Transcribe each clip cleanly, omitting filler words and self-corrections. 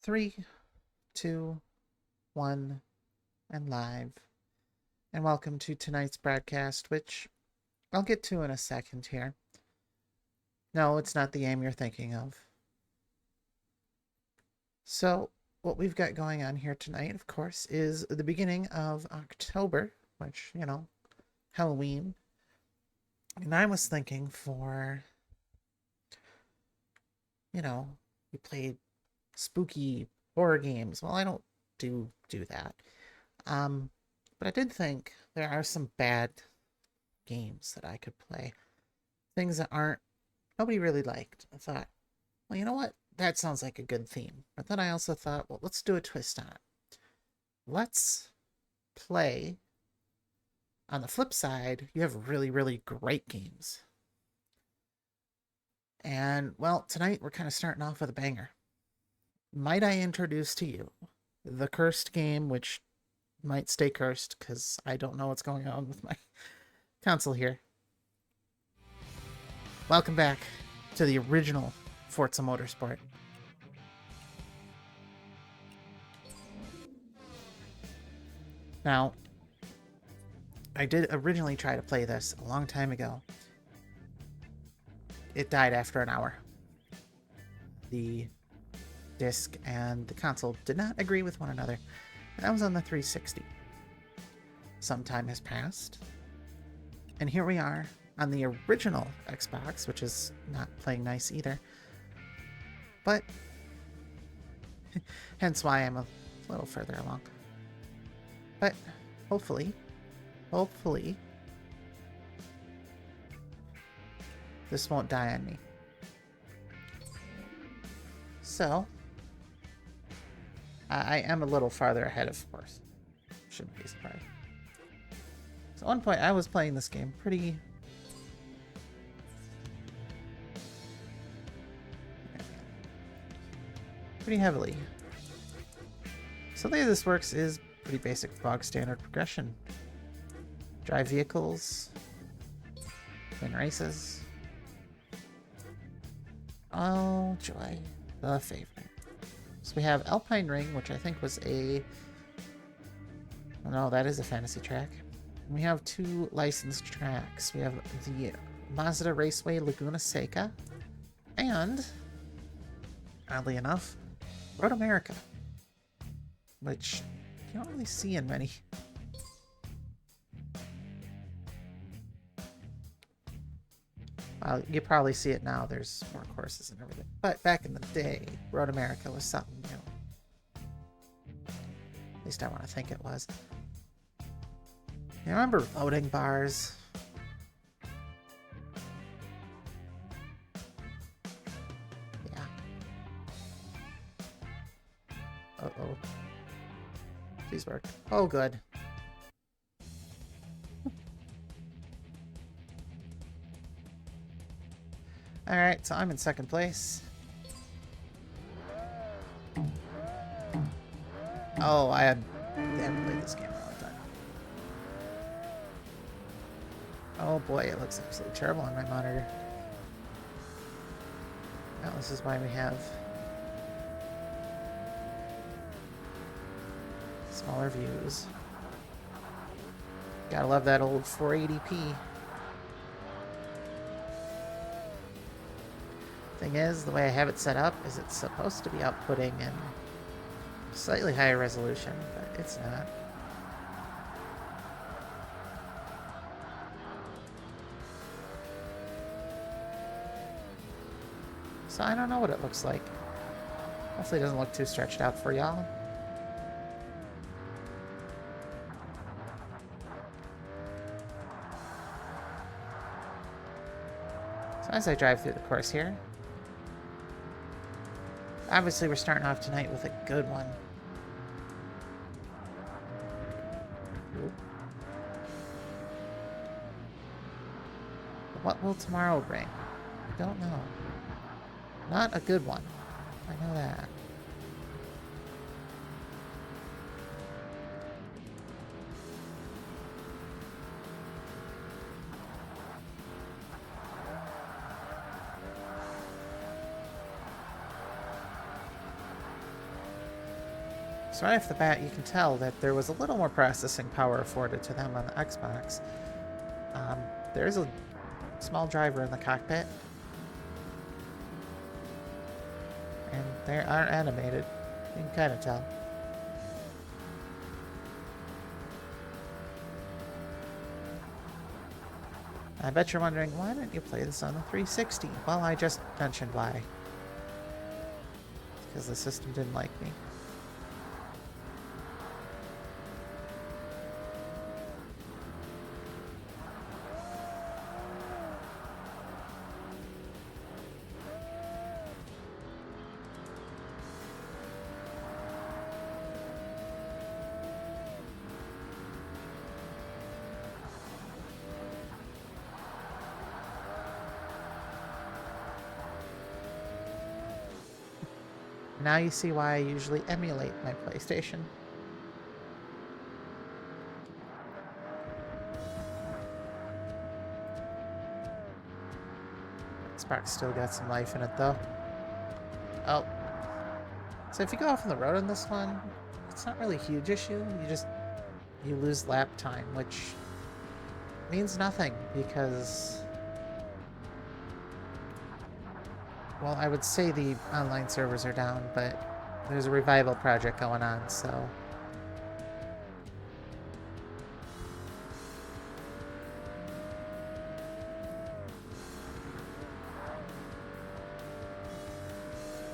Three, two, one, and live. And welcome to tonight's broadcast, which I'll get to in a second here. No, it's not the game you're thinking of. So, what we've got going on here tonight, of course, is the beginning of October, which, Halloween. And I was thinking for, you know, we played spooky horror games. Well, I don't do that. Um, but I did think there are some bad games that I could play. Things that aren't nobody really liked. I thought, well, you know what? That sounds like a good theme. But then I also thought, well, let's do a twist on it. Let's play. On the flip side, you have really, really great games. And, well, tonight we're kind of starting off with a banger. Might I introduce to you the cursed game, which might stay cursed because I don't know what's going on with my console here. Welcome back to the original Forza Motorsport. Now, I did originally try to play this a long time ago. It died after an hour. The disc and the console did not agree with one another. And that was on the 360. Some time has passed. And here we are on the original Xbox, which is not playing nice either. But hence why I'm a little further along. But hopefully, this won't die on me. So, I am a little farther ahead, of course. Shouldn't be surprised. So at one point, I was playing this game pretty heavily. So the way this works is pretty basic bog standard progression. Drive vehicles, win races. Oh joy, the favorite. So we have Alpine Ring, which I think was a... Oh no, that is a fantasy track. And we have two licensed tracks. We have the Mazda Raceway Laguna Seca and, oddly enough, Road America, which you don't really see in many. Well, you probably see it now. There's more courses and everything. But back in the day, Road America was something new. At least I want to think it was. You remember loading bars? Yeah. Uh-oh. Please work. Oh, good. Alright, so I'm in second place. Oh, I haven't played this game in a long time. Oh boy, it looks absolutely terrible on my monitor. Well, this is why we have smaller views. Gotta love that old 480p. Thing is, the way I have it set up is it's supposed to be outputting in slightly higher resolution, but it's not. So I don't know what it looks like. Hopefully it doesn't look too stretched out for y'all. So as I drive through the course here, obviously we're starting off tonight with a good one. Oop. What will tomorrow bring? I don't know. Not a good one. I know that. So right off the bat, you can tell that there was a little more processing power afforded to them on the Xbox. There's a small driver in the cockpit, and they aren't animated. You can kind of tell. I bet you're wondering, why didn't you play this on the 360? Well, I just mentioned why. Because the system didn't like me. Now you see why I usually emulate my PlayStation. Xbox still got some life in it, though. Oh. So if you go off on the road on this one, it's not really a huge issue. You lose lap time, which means nothing because, well, I would say the online servers are down, but there's a revival project going on, so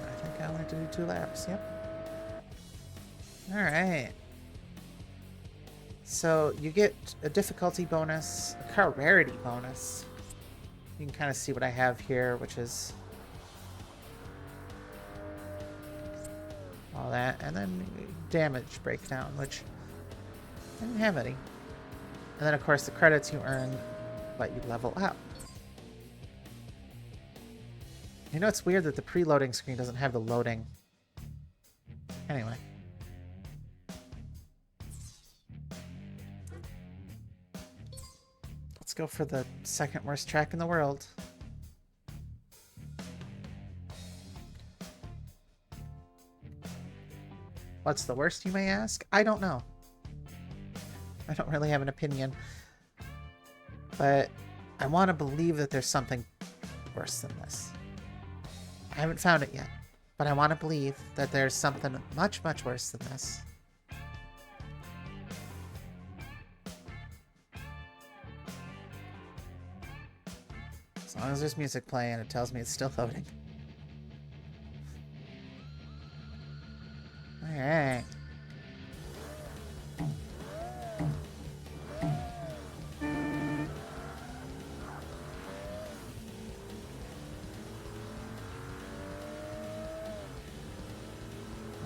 I think I wanted to do 2 laps. Yep. All right. So you get a difficulty bonus, a car rarity bonus. You can kind of see what I have here, which is all that, and then damage breakdown, which I didn't have any. And then, of course, the credits you earn let you level up. You know, it's weird that the preloading screen doesn't have the loading. Anyway. Let's go for the second worst track in the world. What's the worst, you may ask? I don't know. I don't really have an opinion. But I want to believe that there's something worse than this. I haven't found it yet, but I want to believe that there's something much, much worse than this. As long as there's music playing, it tells me it's still loading. Alright.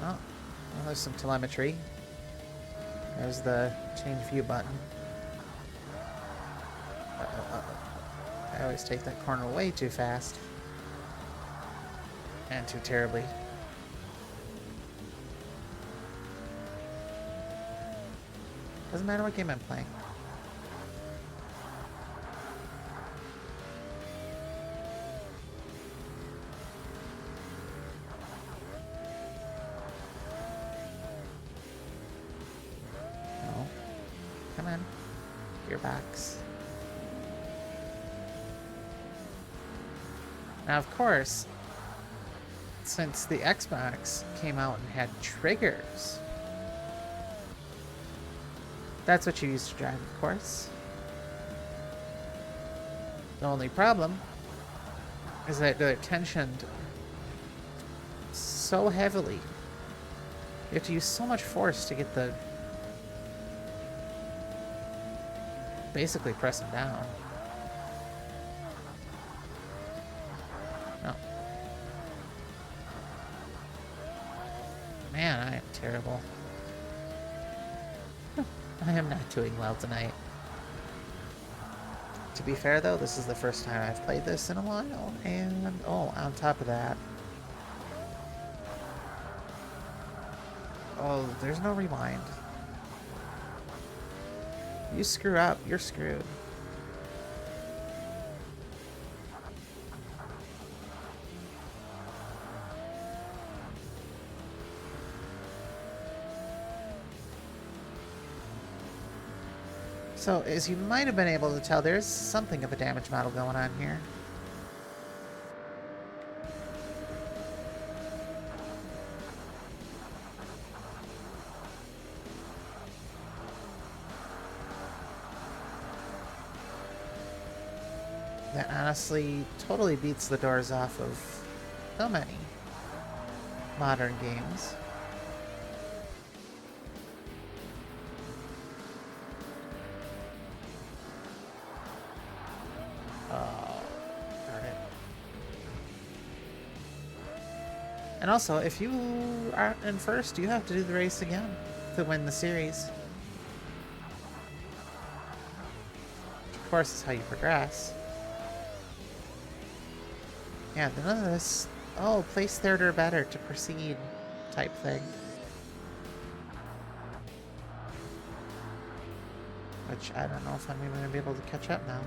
Well, there's some telemetry. There's the change view button. I always take that corner way too fast. And too terribly. Doesn't matter what game I'm playing. No. Come on. Gearbox. Now, of course, since the Xbox came out and had triggers, that's what you use to drive, of course. The only problem is that they're tensioned so heavily. You have to use so much force to get the... basically press them down. No. Man, I am terrible. I am not doing well tonight. To be fair, though, this is the first time I've played this in a while, and, oh, on top of that... oh, there's no rewind. You screw up, you're screwed. So, as you might have been able to tell, there's something of a damage model going on here. That honestly totally beats the doors off of so many modern games. Oh, darn it. And also, if you are in first, you have to do the race again to win the series. Which, of course, is how you progress. Yeah, none of this, oh, place third or better to proceed type thing. Which I don't know if I'm even going to be able to catch up now.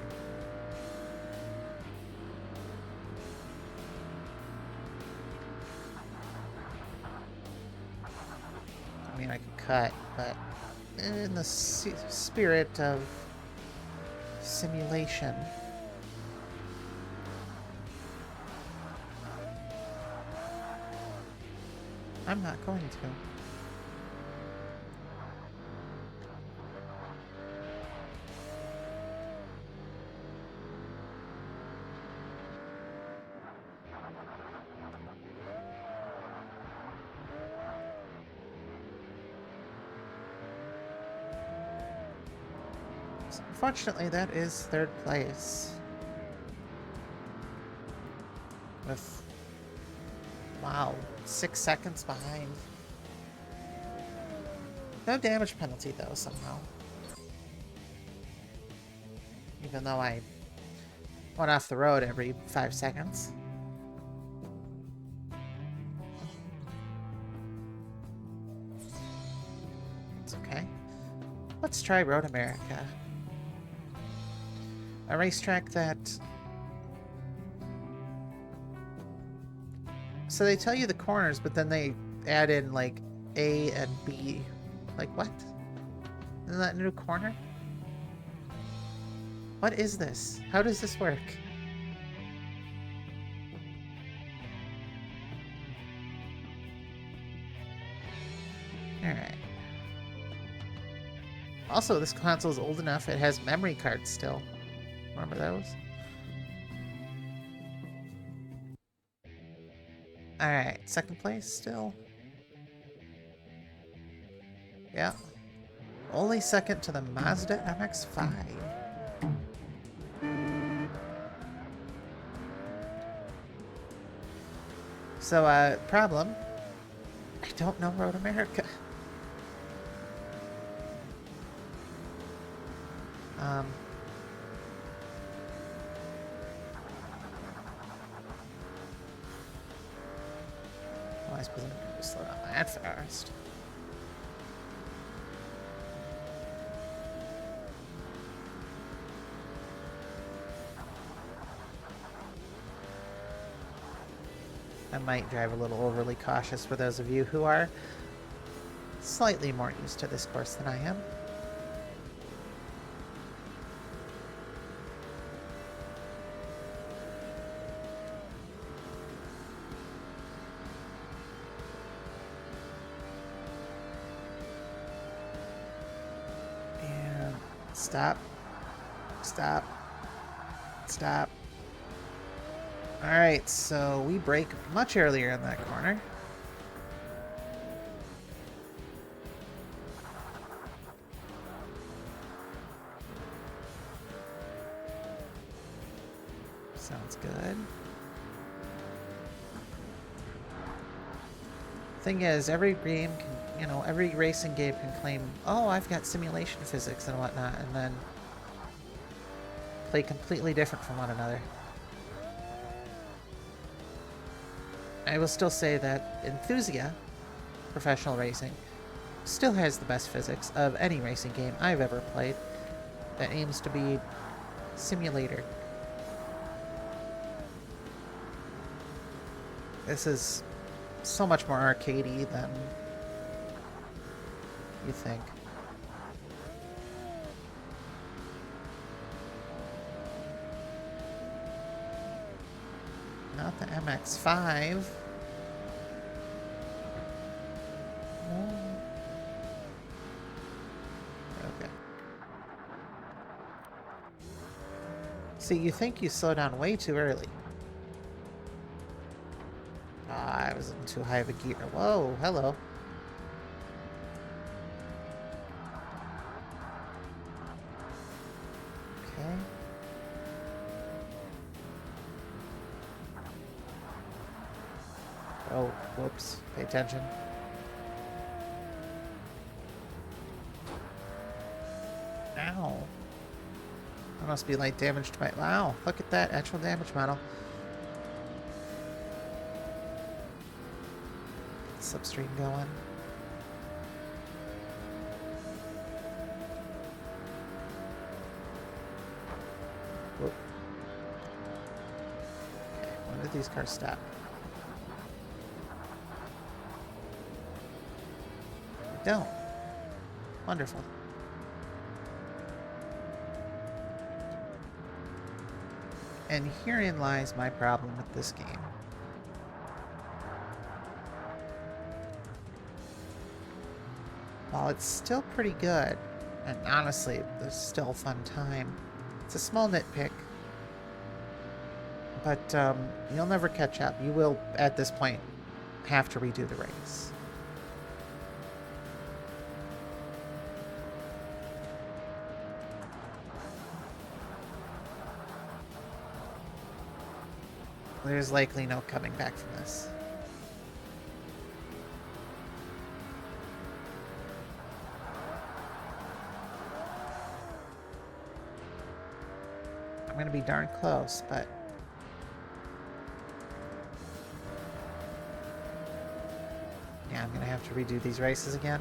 I mean, I could cut, but in the spirit of simulation, I'm not going to. So unfortunately, that is third place. With, wow, 6 seconds behind. No damage penalty, though, somehow. Even though I went off the road every 5 seconds. It's okay. Let's try Road America. A racetrack that... So they tell you the corners, but then they add in, like, A and B. Like, what? Isn't that a new corner? What is this? How does this work? Alright. Also, this console is old enough, it has memory cards still. Remember those? Alright, second place still. Yeah. Only second to the Mazda MX-5. So, problem. I don't know Road America. Well, I suppose I'm going to slow down that fast. I might drive a little overly cautious for those of you who are slightly more used to this course than I am. And stop. Stop. Stop. Alright, so we brake much earlier in that corner. Sounds good. Thing is, every game can, you know, every racing game can claim, oh, I've got simulation physics and whatnot, and then play completely different from one another. I will still say that Enthusia, professional racing, still has the best physics of any racing game I've ever played that aims to be simulator. This is so much more arcadey than you think. Not the MX-5. Oh. Okay. See, you think you slow down way too early. Ah, I was in too high of a gear. Whoa, hello. Okay. Oh, whoops. Pay attention. Ow. That must be light damage to my... Wow, look at that actual damage model. Slipstream going. Whoop. Okay, when did these cars stop? They don't. Wonderful. And herein lies my problem with this game. While it's still pretty good, and honestly, it's still a fun time, it's a small nitpick, but you'll never catch up. You will, at this point, have to redo the race. There's likely no coming back from this. I'm gonna be darn close, but... yeah, I'm gonna have to redo these races again.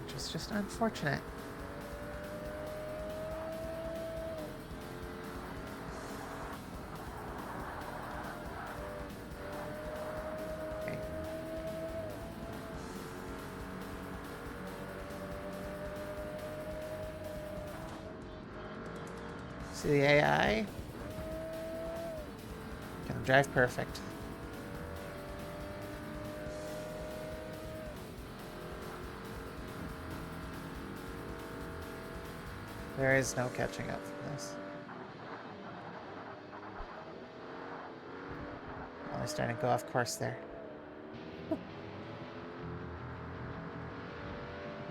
Which is just unfortunate. Okay. See the AI? Gonna drive perfect. There is no catching up from this. Oh, I'm starting to go off course there.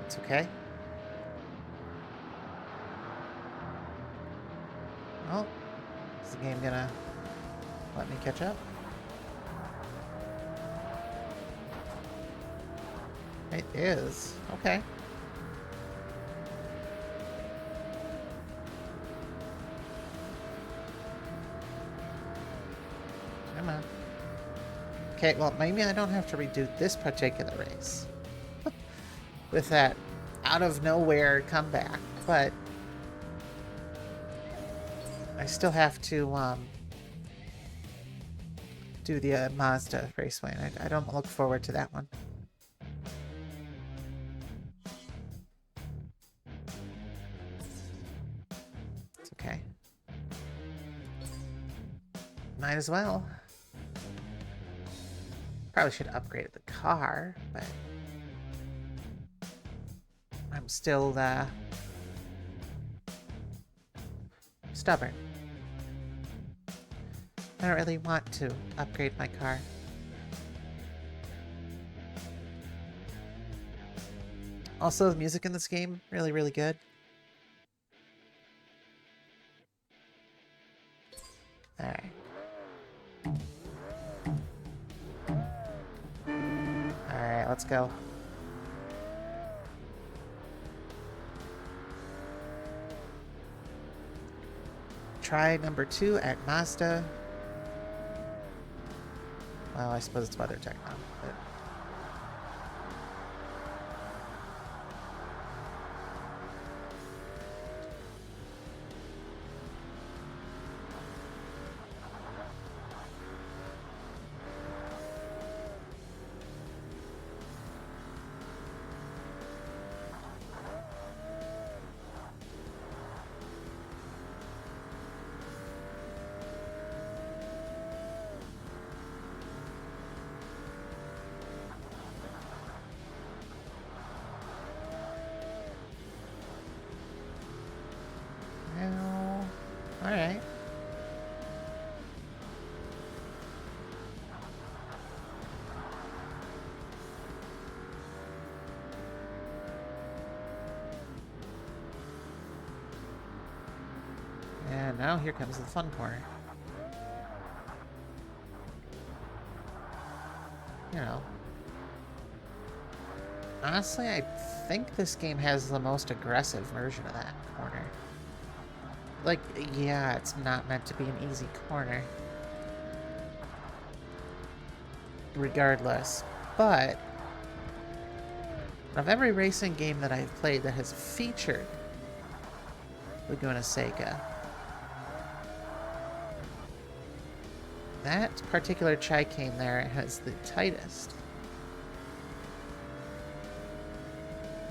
It's okay. Oh, is the game gonna let me catch up? It is. Okay. Come on. Okay, well, maybe I don't have to redo this particular race with that out of nowhere comeback, but I still have to do the Mazda Raceway, and I don't look forward to that one. It's okay. Might as well. Probably should have upgraded the car, but I'm still stubborn. I don't really want to upgrade my car. Also, the music in this game, really, really good. Alright. Alright, let's go. Try number 2 at Mazda. Well, I suppose it's WeatherTech now, but... Alright. And now here comes the fun corner. You know. Honestly, I think this game has the most aggressive version of that corner. Like, yeah, it's not meant to be an easy corner. Regardless. But of every racing game that I've played that has featured Laguna Seca, that particular chicane there has the tightest.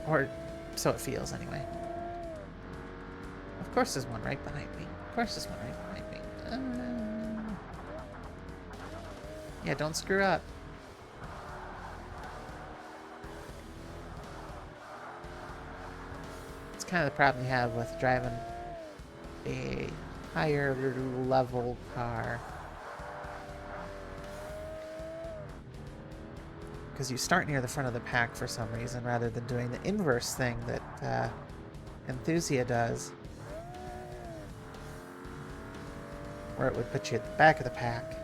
Or so it feels, anyway. Of course there's one right behind me. Of course there's one right behind me. Yeah, don't screw up. It's kind of the problem you have with driving a higher level car. Because you start near the front of the pack for some reason, rather than doing the inverse thing that Enthusia does, where it would put you at the back of the pack.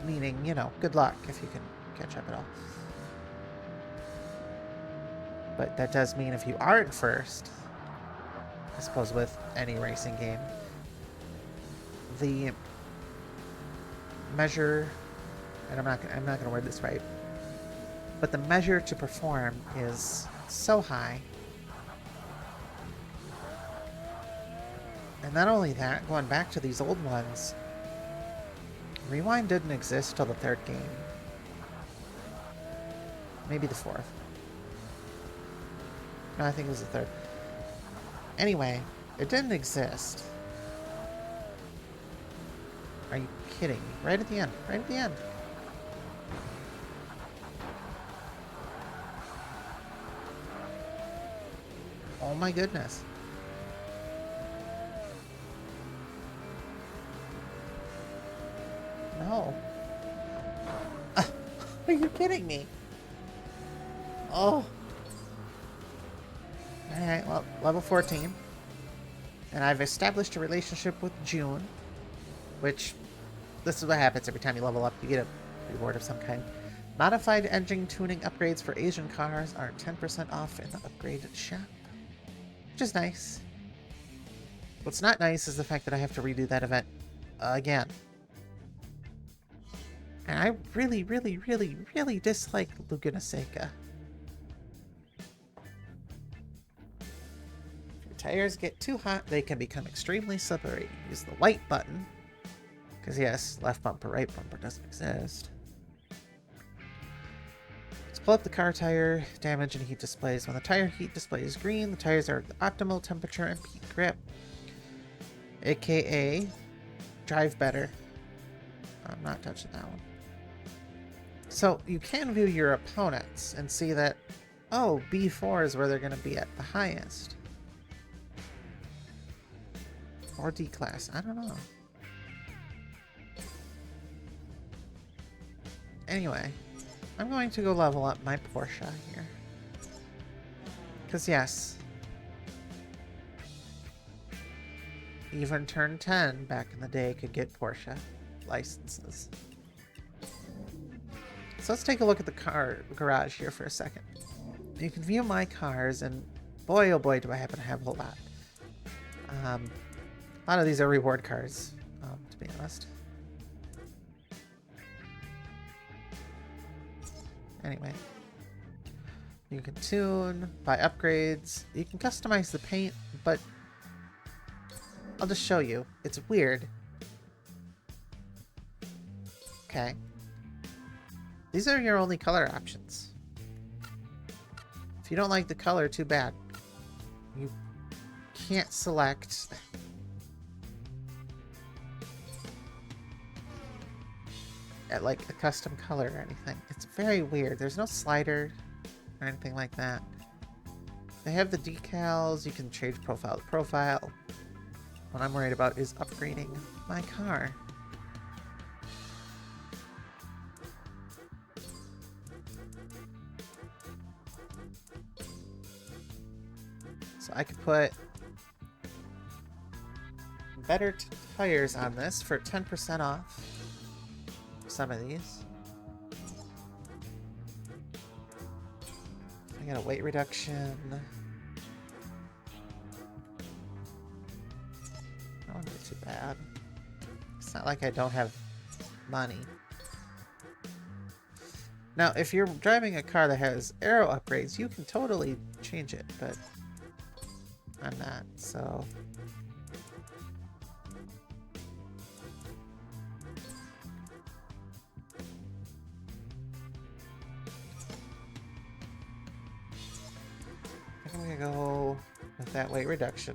Meaning, you know, good luck if you can catch up at all. But that does mean if you aren't first, I suppose with any racing game, the measure, and I'm not gonna word this right, but the measure to perform is so high. And not only that, going back to these old ones, Rewind didn't exist till the third game. Maybe the fourth. No, I think it was the third. Anyway, it didn't exist. Are you kidding me? Right at the end. Right at the end. Oh my goodness. No. Are you kidding me? Oh. Alright, well, level 14. And I've established a relationship with June, which, this is what happens every time you level up. You get a reward of some kind. Modified engine tuning upgrades for Asian cars are 10% off in the upgraded shop. Which is nice. What's not nice is the fact that I have to redo that event again. And I really, really, really, really dislike Laguna Seca. If your tires get too hot, they can become extremely slippery. Use the white button. Because yes, left bumper, right bumper doesn't exist. Let's pull up the car tire, damage and heat displays. When the tire heat display is green, the tires are at the optimal temperature and peak grip. AKA, drive better. I'm not touching that one. So you can view your opponents and see that, oh, B4 is where they're going to be at the highest. Or D class, I don't know. Anyway, I'm going to go level up my Porsche here. Because yes, even turn 10 back in the day could get Porsche licenses. So let's take a look at the car garage here for a second. You can view my cars, and boy oh boy do I happen to have a whole lot. A lot of these are reward cars, to be honest. Anyway, you can tune, buy upgrades, you can customize the paint, but I'll just show you. It's weird. Okay. These are your only color options. If you don't like the color, too bad. You can't select... at like a custom color or anything. It's very weird. There's no slider or anything like that. They have the decals. You can change profile to profile. What I'm worried about is upgrading my car. So I could put better tires on this for 10% off some of these. I got a weight reduction. That wouldn't be too bad. It's not like I don't have money. Now, if you're driving a car that has aero upgrades, you can totally change it, but I'm not, so... I'm gonna go with that weight reduction.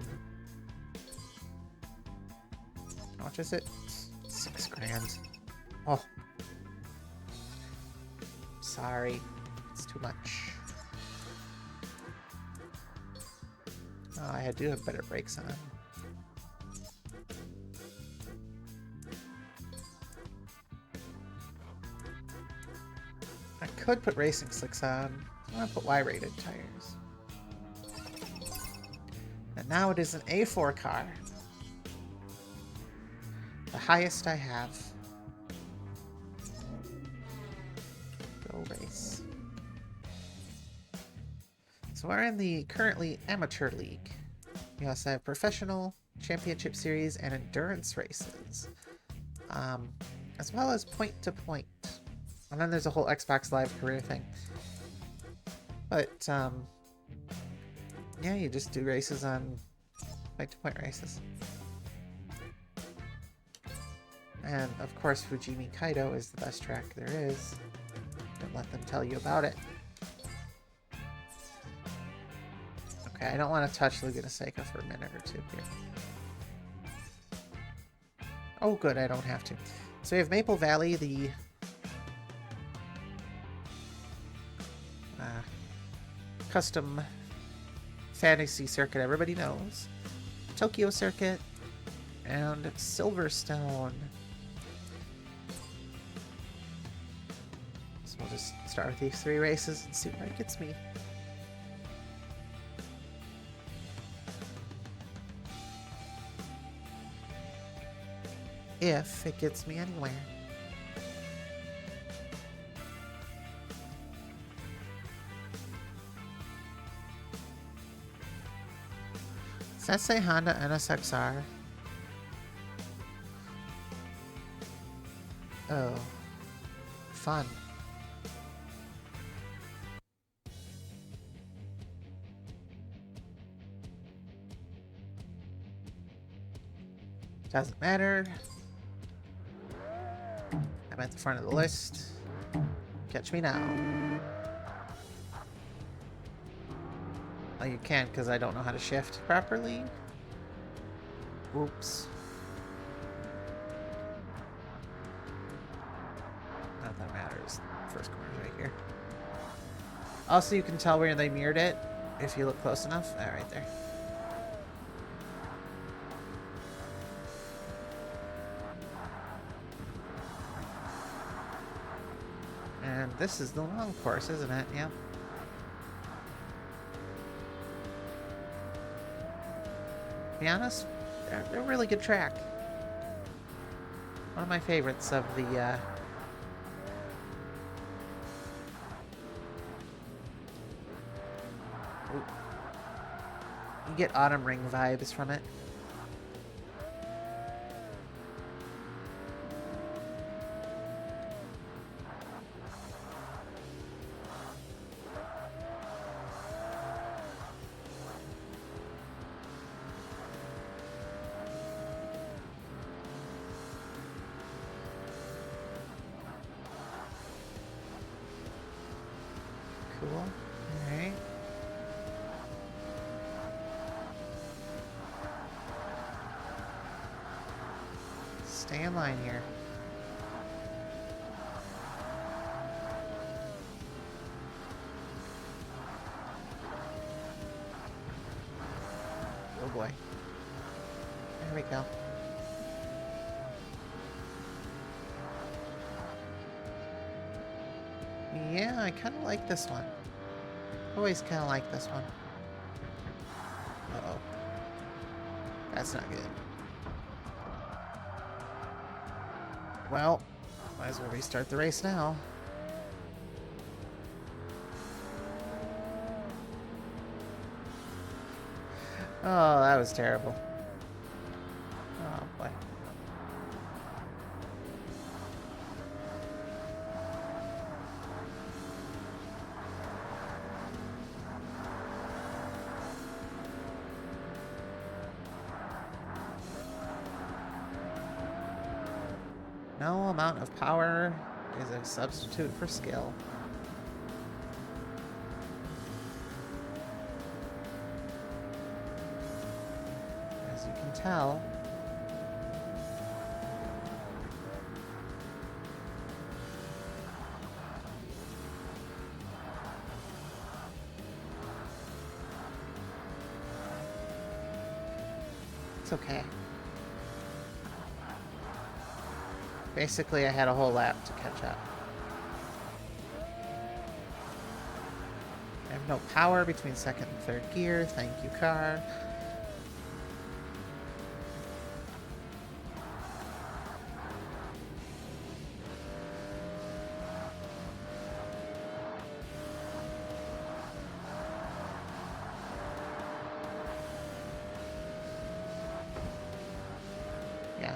How much is it? 6 grand. Oh. Sorry. It's too much. Oh, I do have better brakes on. I could put racing slicks on. I'm gonna put Y-rated tires. And now it is an A4 car. The highest I have. Go race. So we're in the currently amateur league. We also have professional, championship series, and endurance races. As well as point to point. And then there's a whole Xbox Live career thing. But, yeah, you just do races on point-to-point races. And, of course, Fujimi Kaido is the best track there is. Don't let them tell you about it. Okay, I don't want to touch Laguna Seca for a minute or two here. Oh, good, I don't have to. So we have Maple Valley, the... custom fantasy circuit everybody knows. Tokyo Circuit. And Silverstone. So we'll just start with these 3 races and see where it gets me. If it gets me anywhere. Does that say Honda NSXR? Oh. Fun. Doesn't matter. I'm at the front of the list. Catch me now. Oh, you can't because I don't know how to shift properly. Oops. Not that matters. First corner's right here. Also, you can tell where they mirrored it if you look close enough. Ah, right there. And this is the long course, isn't it? Yeah. To be honest, they're a really good track. One of my favorites of the you get Autumn Ring vibes from it. Cool. Alright. Stay in line here. boy. There we go. Yeah, I kind of like this one. Always kind of like this one. Uh-oh. That's not good. Well, might as well restart the race now. Oh, that was terrible. Oh, boy. No amount of power is a substitute for skill. As you can tell. It's okay. Basically, I had a whole lap to catch up. I have no power between second and third gear. Thank you, car. Yeah.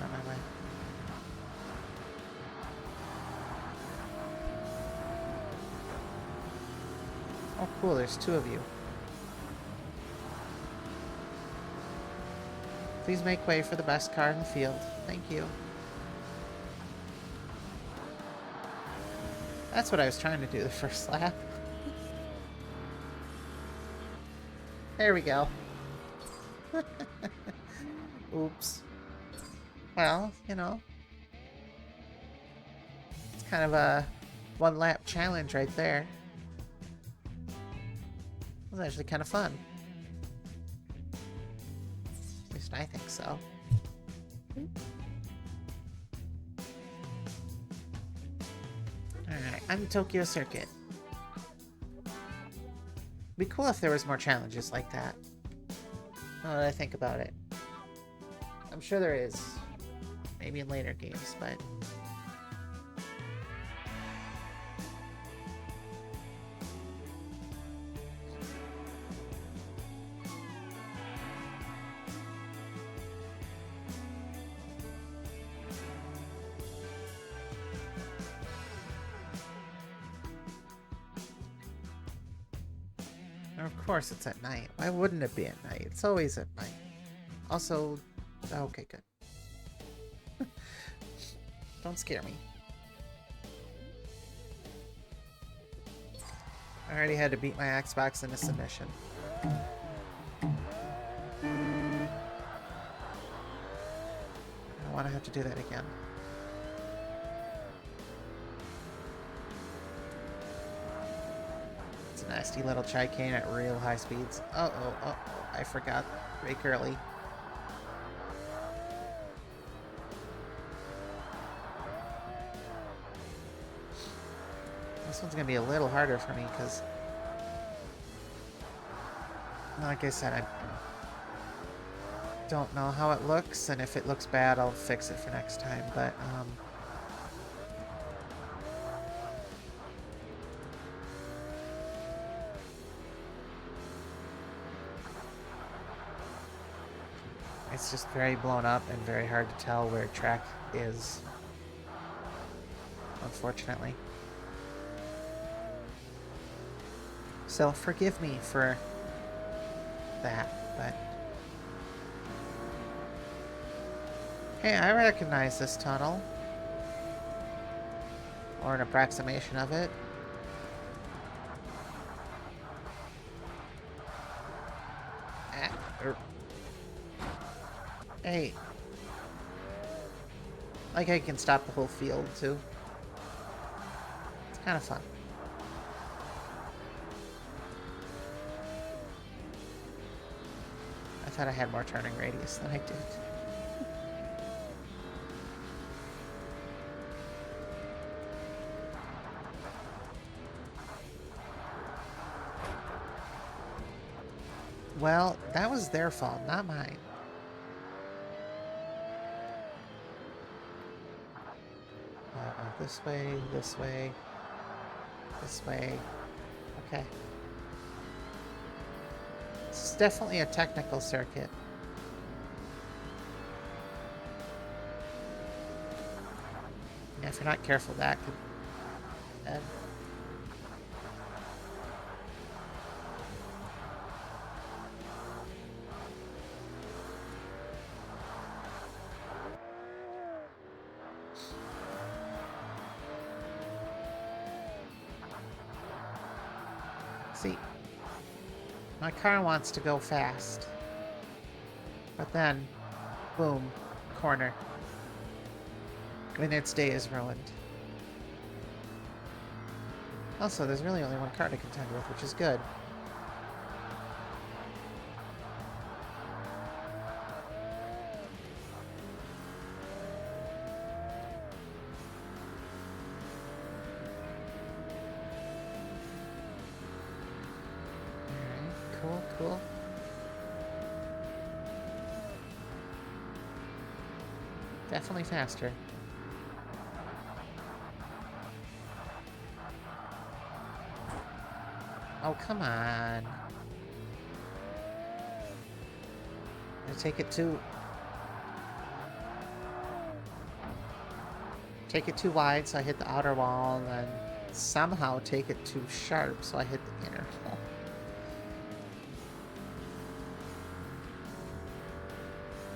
On my way. Oh, cool. There's two of you. Please make way for the best car in the field. Thank you. That's what I was trying to do the first lap. There we go. Oops. Well, you know. It's kind of a one-lap challenge right there. It was actually kind of fun. At least I think so. Alright, I'm the Tokyo Circuit. It'd be cool if there was more challenges like that. Now that I think about it. I'm sure there is. Maybe in later games, but... Of course it's at night. Why wouldn't it be at night? It's always at night. Also... Okay, good. Don't scare me. I already had to beat my Xbox into submission. I don't want to have to do that again. It's a nasty little chicane at real high speeds. Uh-oh, I forgot. Brake early. This one's gonna be a little harder for me because, like I said, I don't know how it looks, and if it looks bad, I'll fix it for next time. But it's just very blown up and very hard to tell where track is, unfortunately. So forgive me for that, but... Hey, I recognize this tunnel. Or an approximation of it. Hey. Like I can stop the whole field, too. It's kind of fun. thought I had more turning radius than I did. Well, that was their fault, not mine. This way, this way, this way. Okay. This is definitely a technical circuit. Yeah, if you're not careful, that could... See, my car wants to go fast. But then, boom, corner. And its day is ruined. Also, there's really only one car to contend with, which is good. Alright, cool, cool. Definitely faster. Oh, come on. I take it too wide, so I hit the outer wall, and then somehow take it too sharp, so I hit the inner wall.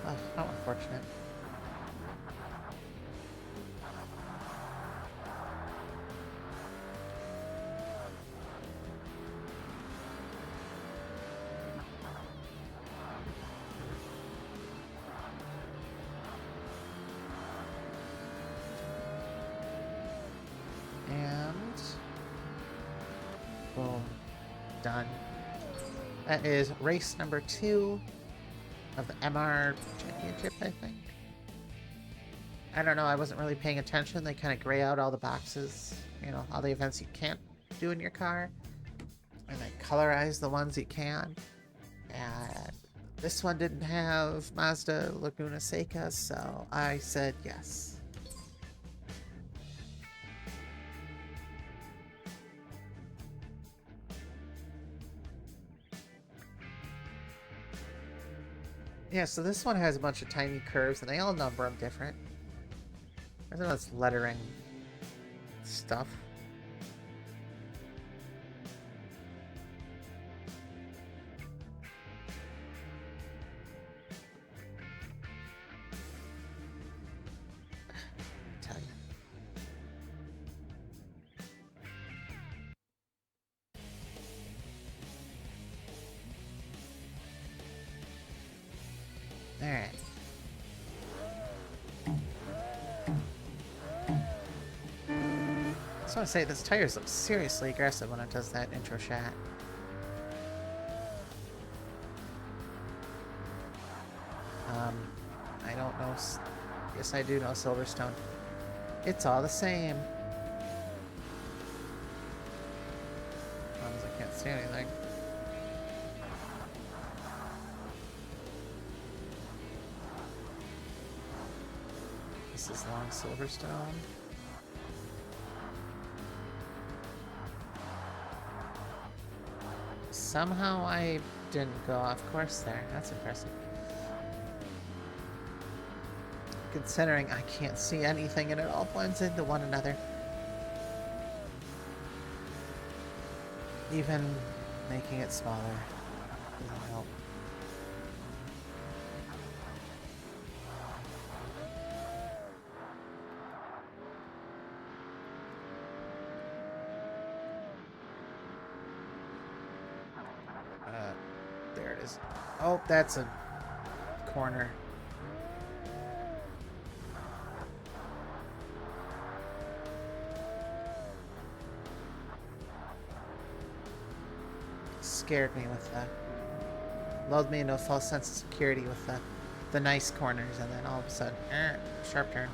Oh, how unfortunate. Boom. Done. That is race number 2 of the MR Championship, I think. I don't know, I wasn't really paying attention. They kind of gray out all the boxes, you know, all the events you can't do in your car. And they colorize the ones you can. And this one didn't have Mazda Laguna Seca, so I said yes. Yeah, so this one has a bunch of tiny curves, and they all number them different. I don't know, it's lettering stuff. I tell you. Alright. I just want to say, this tires look seriously aggressive when it does that intro shot. I don't know. Yes, I do know Silverstone. It's all the same. As long as I can't see anything. This is long Silverstone. Somehow I didn't go off course there. That's impressive. Considering I can't see anything and it all blends into one another. Even making it smaller doesn't help. There it is. Oh, that's a corner. Scared me with that. lulled me into a false sense of security with the nice corners, and then all of a sudden, sharp turn.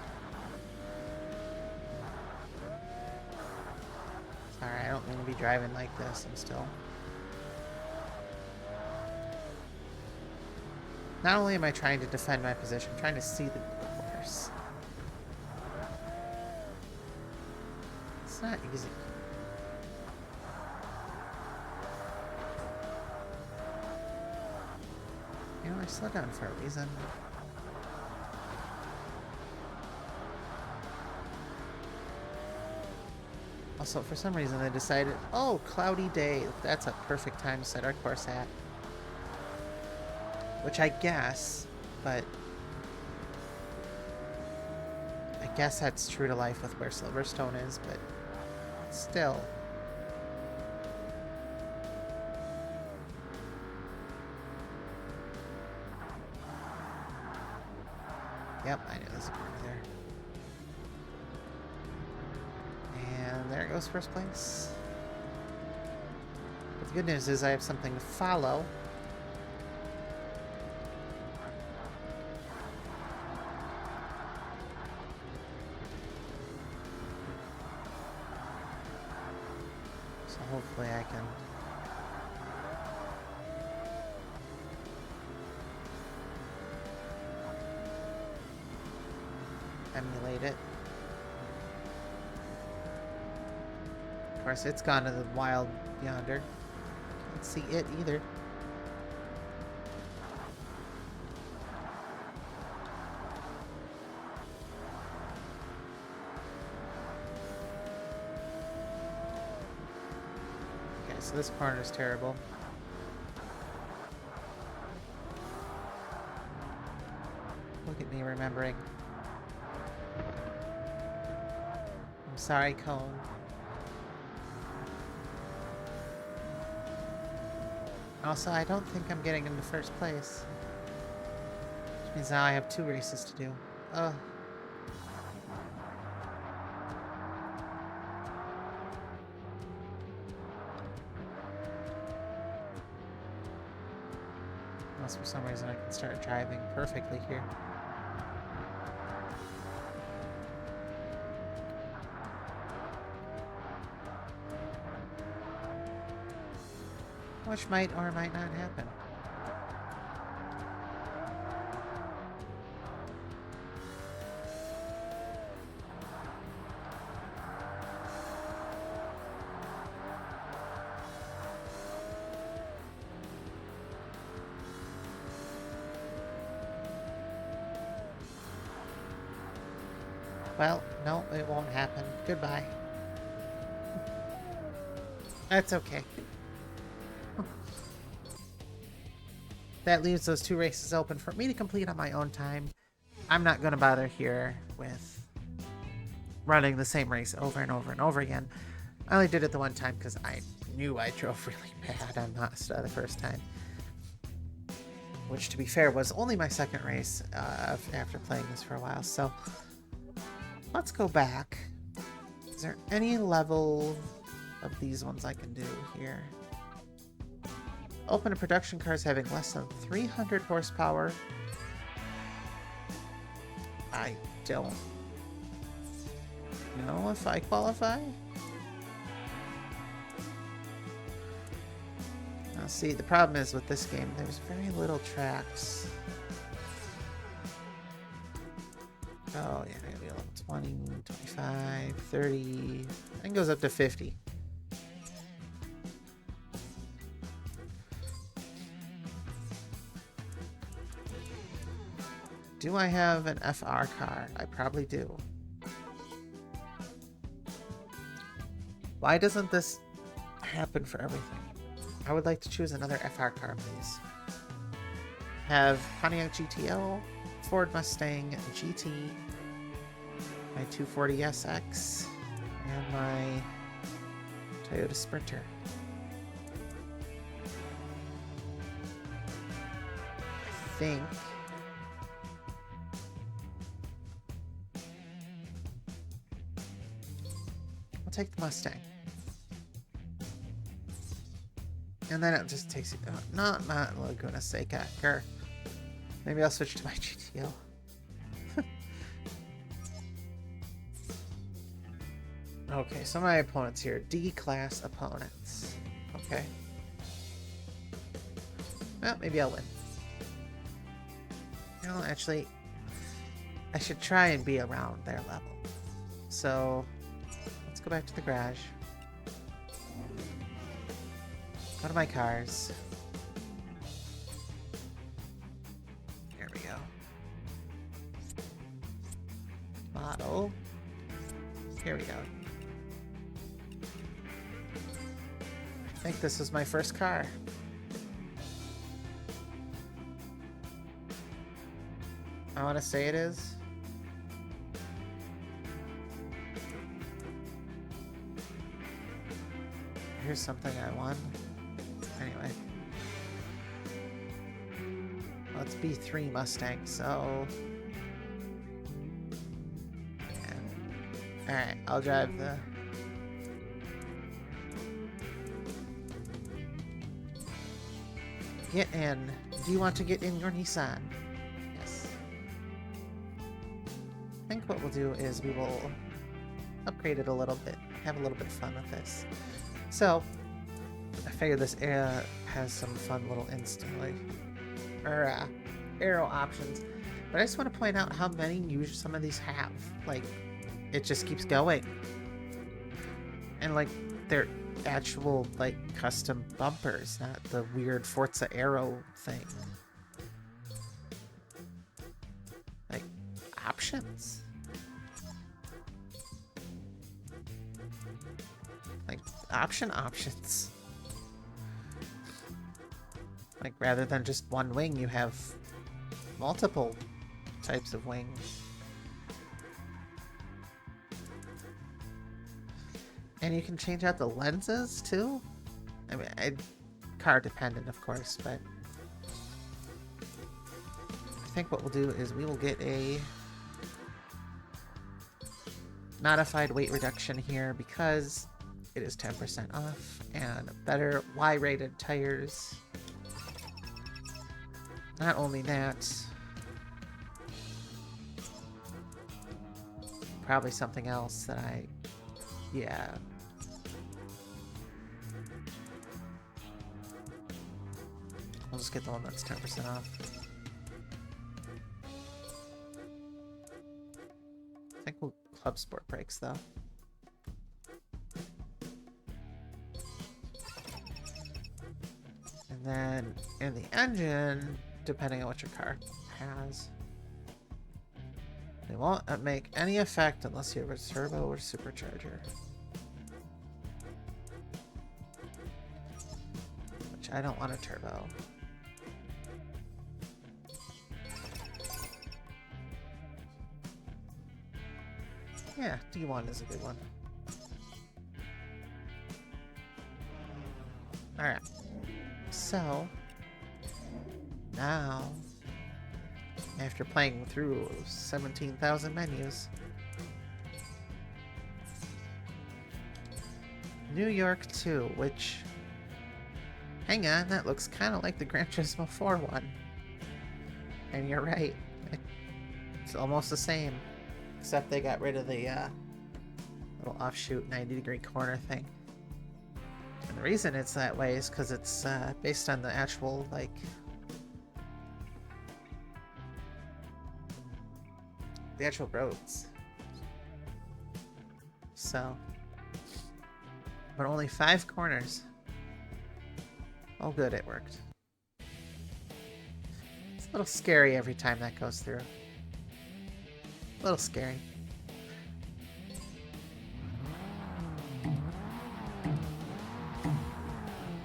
Sorry, I don't mean to be driving like this. I'm still... Not only am I trying to defend my position, I'm trying to see the course. It's not easy. You know, I slowed down for a reason. Also, for some reason, they decided, oh, cloudy day. That's a perfect time to set our course at. Which I guess, but I guess that's true to life with where Silverstone is, but still. Yep, I knew there's a corner there. And there goes first place. But the good news is I have something to follow. So hopefully I can... emulate it. Of course, it's gone to the wild yonder. Can't see it either. Okay, so this corner is terrible. Look at me remembering. I'm sorry, Cone. Also, I don't think I'm getting into first place. Which means now I have 2 races to do. Ugh. Unless for some reason I can start driving perfectly here. Which might or might not happen. Well, no, it won't happen. Goodbye. That's okay. That leaves those 2 races open for me to complete on my own time. I'm not going to bother here with running the same race over and over and over again. I only did it the one time because I knew I drove really bad on Mazda the first time. Which, to be fair, was only my 2nd race after playing this for a while. So, let's go back. Is there any level of these ones I can do here? Open to production cars having less than 300 horsepower. I don't know if I qualify. Now see, the problem is with this game, there's very little tracks. Oh yeah, maybe level 20, 25, 30, I think it goes up to 50. Do I have an FR car? I probably do. Why doesn't this happen for everything? I would like to choose another FR car, please. Have Pontiac GTO, Ford Mustang GT, my 240SX, and my Toyota Sprinter. I think... take the Mustang. And then it just takes you... Oh, no, not Laguna Seca. Here. Maybe I'll switch to my GTO. Okay, so my opponents here. D-class opponents. Okay. Well, maybe I'll win. No, actually, I should try and be around their level. So, let's go back to the garage. Go to my cars. Here we go. Model. Here we go. I think this is my first car. I want to say it is. Here's something I won. Anyway. Let's be 3 Mustang, so... Alright, I'll drive the... Get in. Do you want to get in your Nissan? Yes. I think what we'll do is we will upgrade it a little bit. Have a little bit of fun with this. So, I figure this has some fun little arrow options. But I just want to point out how many some of these have. Like, it just keeps going. And like, they're actual, like, custom bumpers, not the weird Forza arrow thing. Like, options. Like, options. Like, rather than just one wing, you have multiple types of wings. And you can change out the lenses, too? I mean, car dependent, of course, but... I think what we'll do is we will get a... modified weight reduction here because it is 10% off, and better Y-rated tires. Not only that... probably something else that yeah. I'll just get the one that's 10% off. I think we'll Club Sport brakes, though. And then in the engine, depending on what your car has, they won't make any effect unless you have a turbo or supercharger. Which I don't want a turbo. Yeah, D1 is a good one. Alright. So, now, after playing through 17,000 menus, New York 2, which, hang on, that looks kind of like the Gran Turismo 4 one. And you're right, it's almost the same, except they got rid of the little offshoot 90-degree corner thing. And the reason it's that way is because it's based on the actual, like, the actual roads. So, but only 5 corners. Oh good, it worked. It's a little scary every time that goes through. A little scary.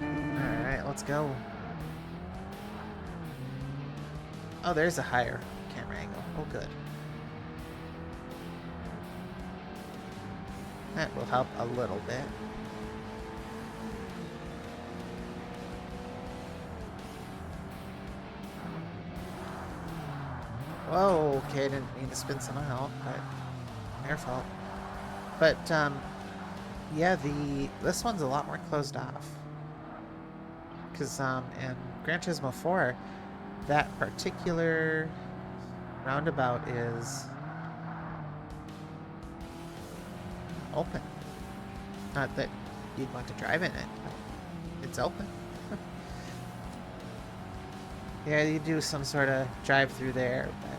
Alright, let's go. Oh, there's a higher camera angle. Oh good. That will help a little bit. Whoa, okay, I didn't mean to spin someone out, but their fault. But, yeah, this one's a lot more closed off. because in Gran Turismo 4, that particular roundabout is open. Not that you'd want to drive in it, but it's open. Yeah, you do some sort of drive through there, but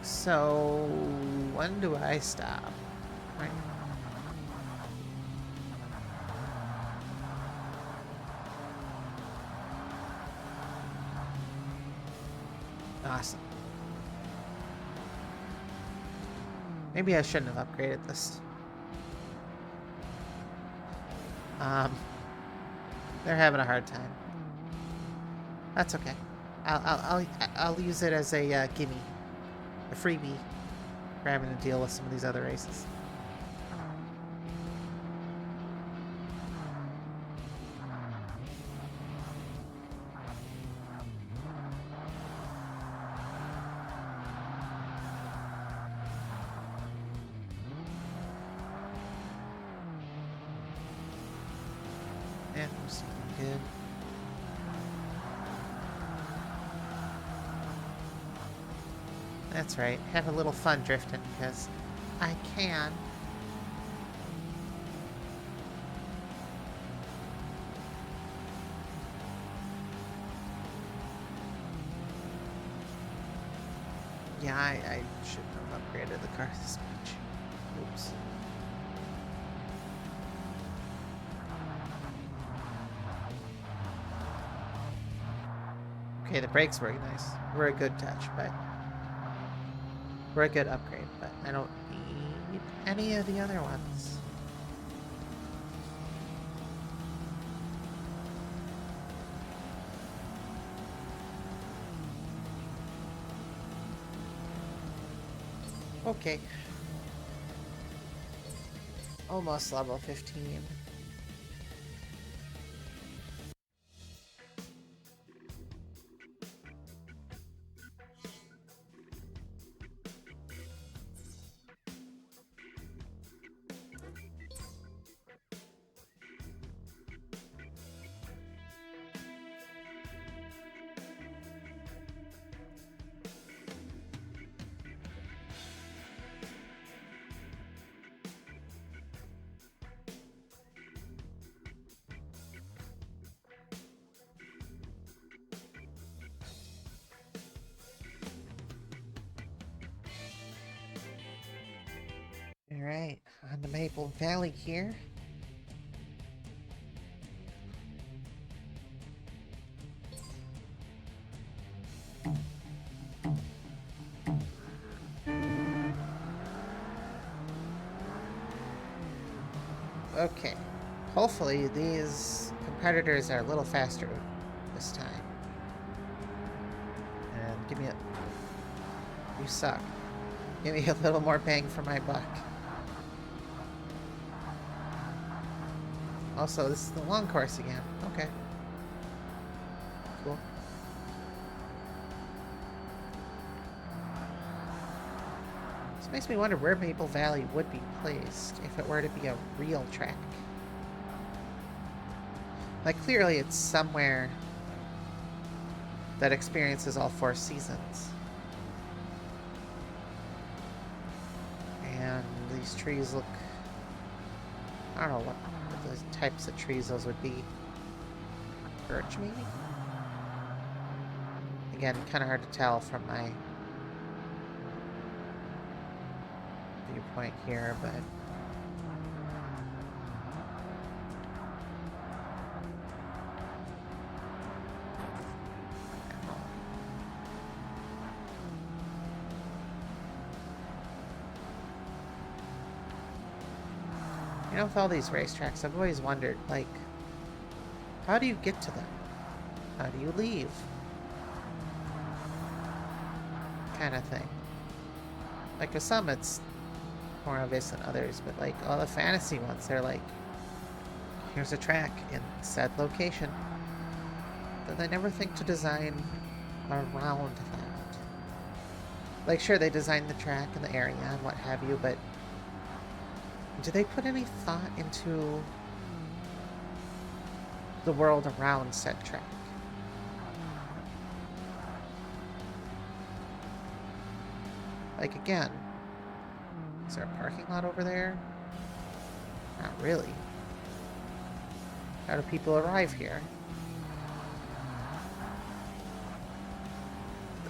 so when do I stop? Right. Awesome. Maybe I shouldn't have upgraded this. They're having a hard time. That's okay. I'll use it as a gimme, a freebie, for having to deal with some of these other races. Yeah, seems good. That's right. Have a little fun drifting, because I can. Yeah, I shouldn't have upgraded the car this much. Oops. Okay, the brakes were nice. Were a good touch, but were a good upgrade, but I don't need any of the other ones. Okay. Almost level 15. Alright, on the Maple Valley here. Okay. Hopefully these competitors are a little faster this time. And give me a... You suck. Give me a little more bang for my buck. Also, this is the long course again. Okay. Cool. This makes me wonder where Maple Valley would be placed if it were to be a real track. Like, clearly it's somewhere that experiences all 4 seasons. And these trees look... I don't know what the types of trees those would be. Birch, maybe? Again, kind of hard to tell from my viewpoint here, but... You know, with all these racetracks, I've always wondered, like, how do you get to them? How do you leave? Kind of thing. Like, with some, it's more obvious than others, but, like, all the fantasy ones, they're like, here's a track in said location. But they never think to design around that. Like, sure, they design the track and the area and what have you, but do they put any thought into the world around said track? Like, again, is there a parking lot over there? Not really. How do people arrive here?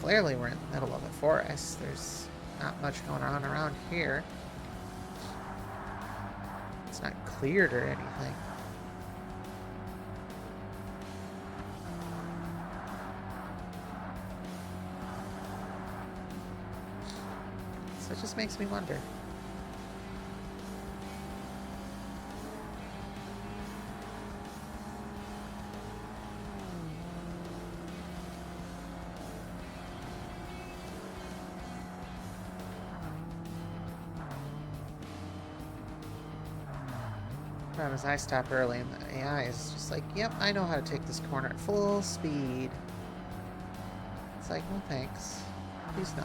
Clearly we're in the middle of a forest. There's not much going on around here. It's not cleared or anything. So it just makes me wonder. As I stop early and the AI is just like, yep, I know how to take this corner at full speed. It's like, no thanks. Please no.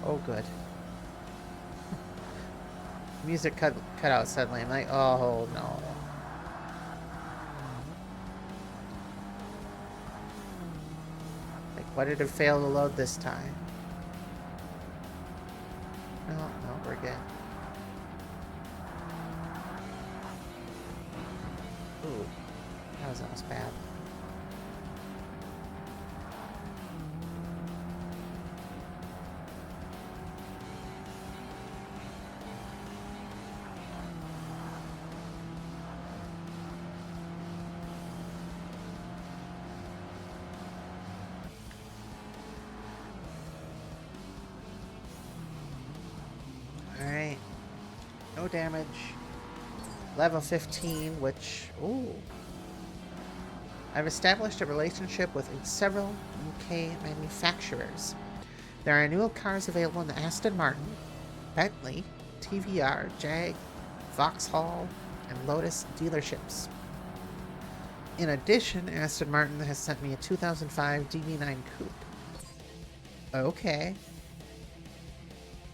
Oh, good. Music cut out suddenly. I'm like, oh no. Like, why did it fail to load this time? No, we're good. Ooh, that was almost bad. Alright. No damage. Level 15, which... Ooh. I've established a relationship with several UK manufacturers. There are new cars available in the Aston Martin, Bentley, TVR, Jag, Vauxhall, and Lotus dealerships. In addition, Aston Martin has sent me a 2005 DB9 Coupe. Okay.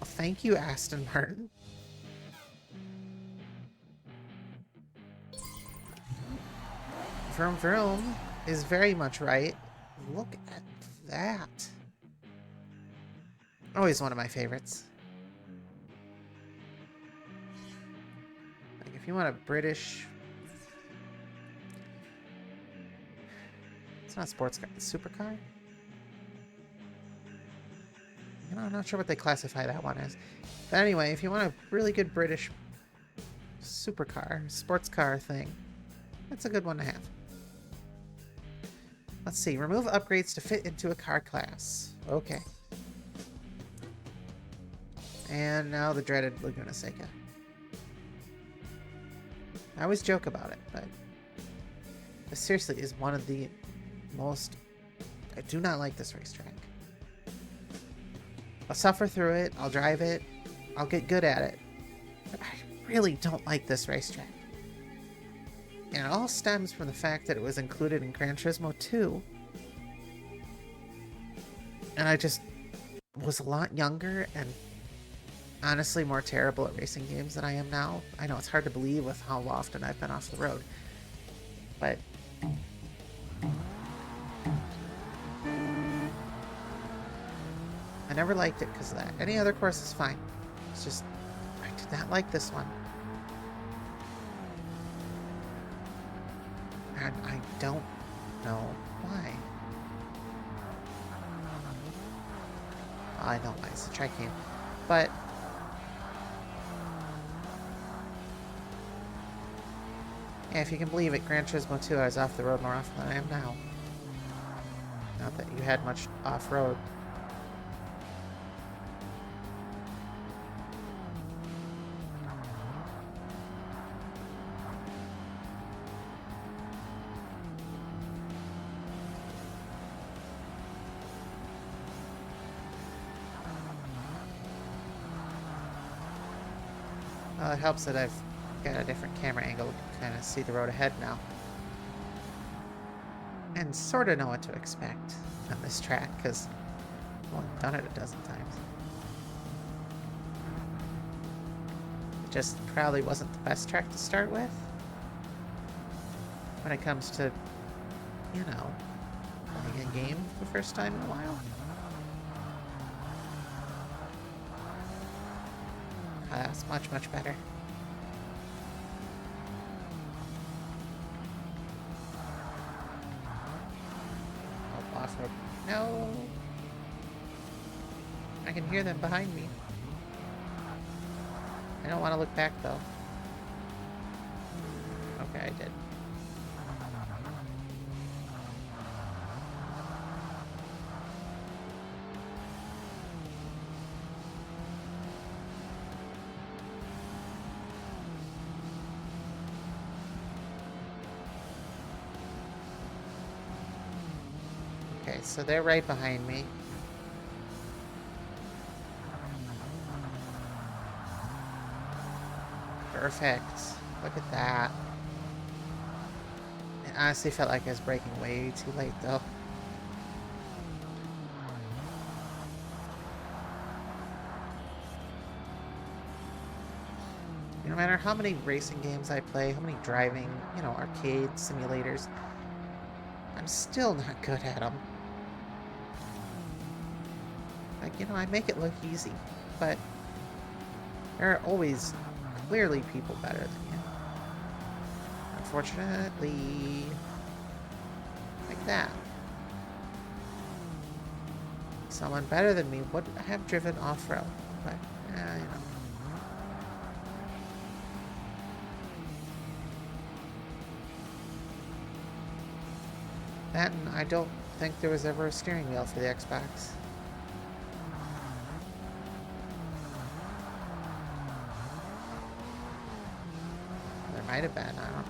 Well, thank you, Aston Martin. Vroom Vroom is very much right. Look at that. Always one of my favorites. Like, if you want a British... It's not a sports car, it's a supercar? You know, I'm not sure what they classify that one as. But anyway, if you want a really good British supercar, sports car thing, that's a good one to have. Let's see. Remove upgrades to fit into a car class. Okay. And now the dreaded Laguna Seca. I always joke about it, but this seriously is one of the most... I do not like this racetrack. I'll suffer through it. I'll drive it. I'll get good at it. But I really don't like this racetrack. And it all stems from the fact that it was included in Gran Turismo 2. And I just was a lot younger and honestly more terrible at racing games than I am now. I know it's hard to believe with how often I've been off the road. But I never liked it because of that. Any other course is fine. It's just, I did not like this one. And I don't know why. I know why, it's a track game. But yeah, if you can believe it, Gran Turismo 2, I was off the road more often than I am now. Not that you had much off-road. Well, it helps that I've got a different camera angle to kind of see the road ahead now. And sort of know what to expect on this track, because I've only done it a dozen times. It just probably wasn't the best track to start with. When it comes to, you know, playing a game for the first time in a while. That's much, much better. Oh, off-road. No! I can hear them behind me. I don't want to look back, though. Okay, I did. Okay, so they're right behind me. Perfect. Look at that. It honestly felt like I was braking way too late, though. No matter how many racing games I play, how many driving, you know, arcade simulators, I'm still not good at them. Like, you know, I make it look easy, but there are always clearly people better than you. Unfortunately, like that. Someone better than me would have driven off-road, but, you know. That, and I don't think there was ever a steering wheel for the Xbox. There might have been, I don't know.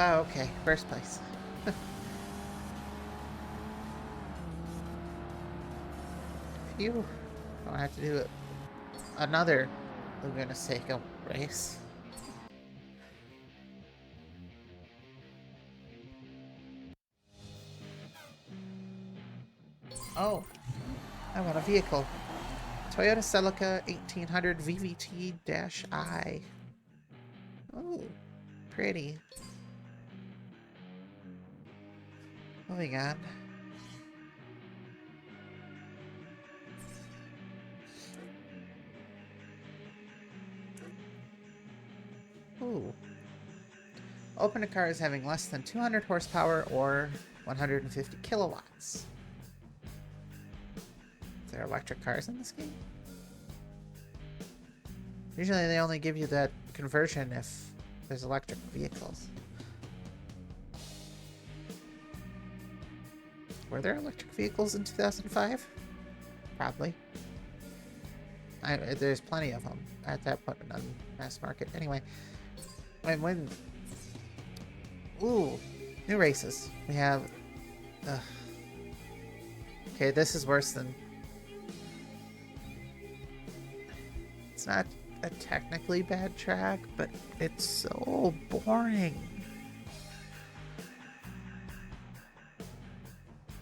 Oh, okay. First place. Phew. Don't have to do another Laguna Seca race. Oh, I want a vehicle. Toyota Celica 1800 VVT-I. Oh, pretty. Moving on. Ooh. Open to cars having less than 200 horsepower or 150 kilowatts. Is there electric cars in this game? Usually they only give you that conversion if there's electric vehicles. Were there electric vehicles in 2005? Probably. There's plenty of them at that point on mass market. Anyway, when ooh, new races. We have. Okay, this is worse than. It's not a technically bad track, but it's so boring.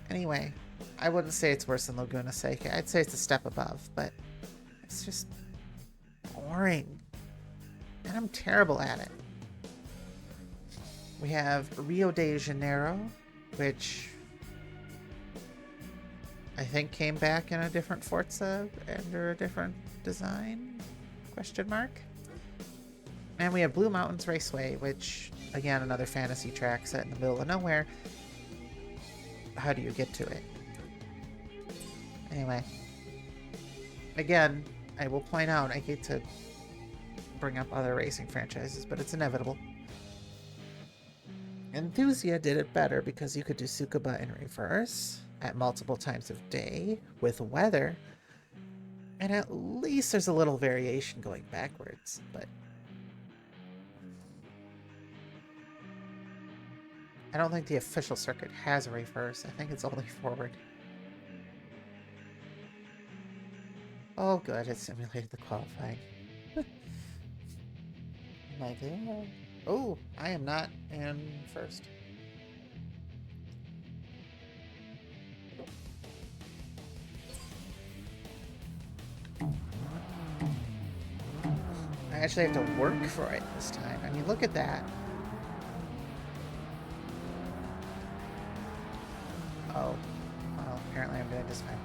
Anyway, I wouldn't say it's worse than Laguna Seca. I'd say it's a step above, but it's just boring. And I'm terrible at it. We have Rio de Janeiro, which I think came back in a different Forza under a different design? Question mark. And we have Blue Mountains Raceway, which, again, another fantasy track set in the middle of nowhere. How do you get to it? Anyway. Again, I will point out, I hate to bring up other racing franchises, but it's inevitable. Enthusia did it better because you could do Tsukuba in reverse at multiple times of day with weather, and at least there's a little variation going backwards, but I don't think the official circuit has a reverse. I think it's only forward. Oh good, it simulated the qualifying. My god. Oh, I am not in first. I actually have to work for it this time. I mean, look at that. Oh. Well, apparently I'm doing just fine.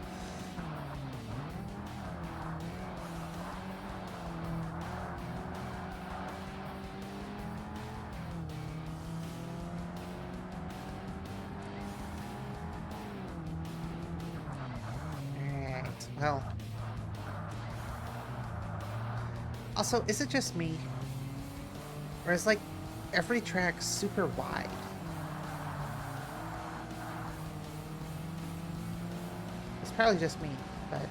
Alright, well. Also, is it just me? Or is, like, every track super wide? It's probably just me, but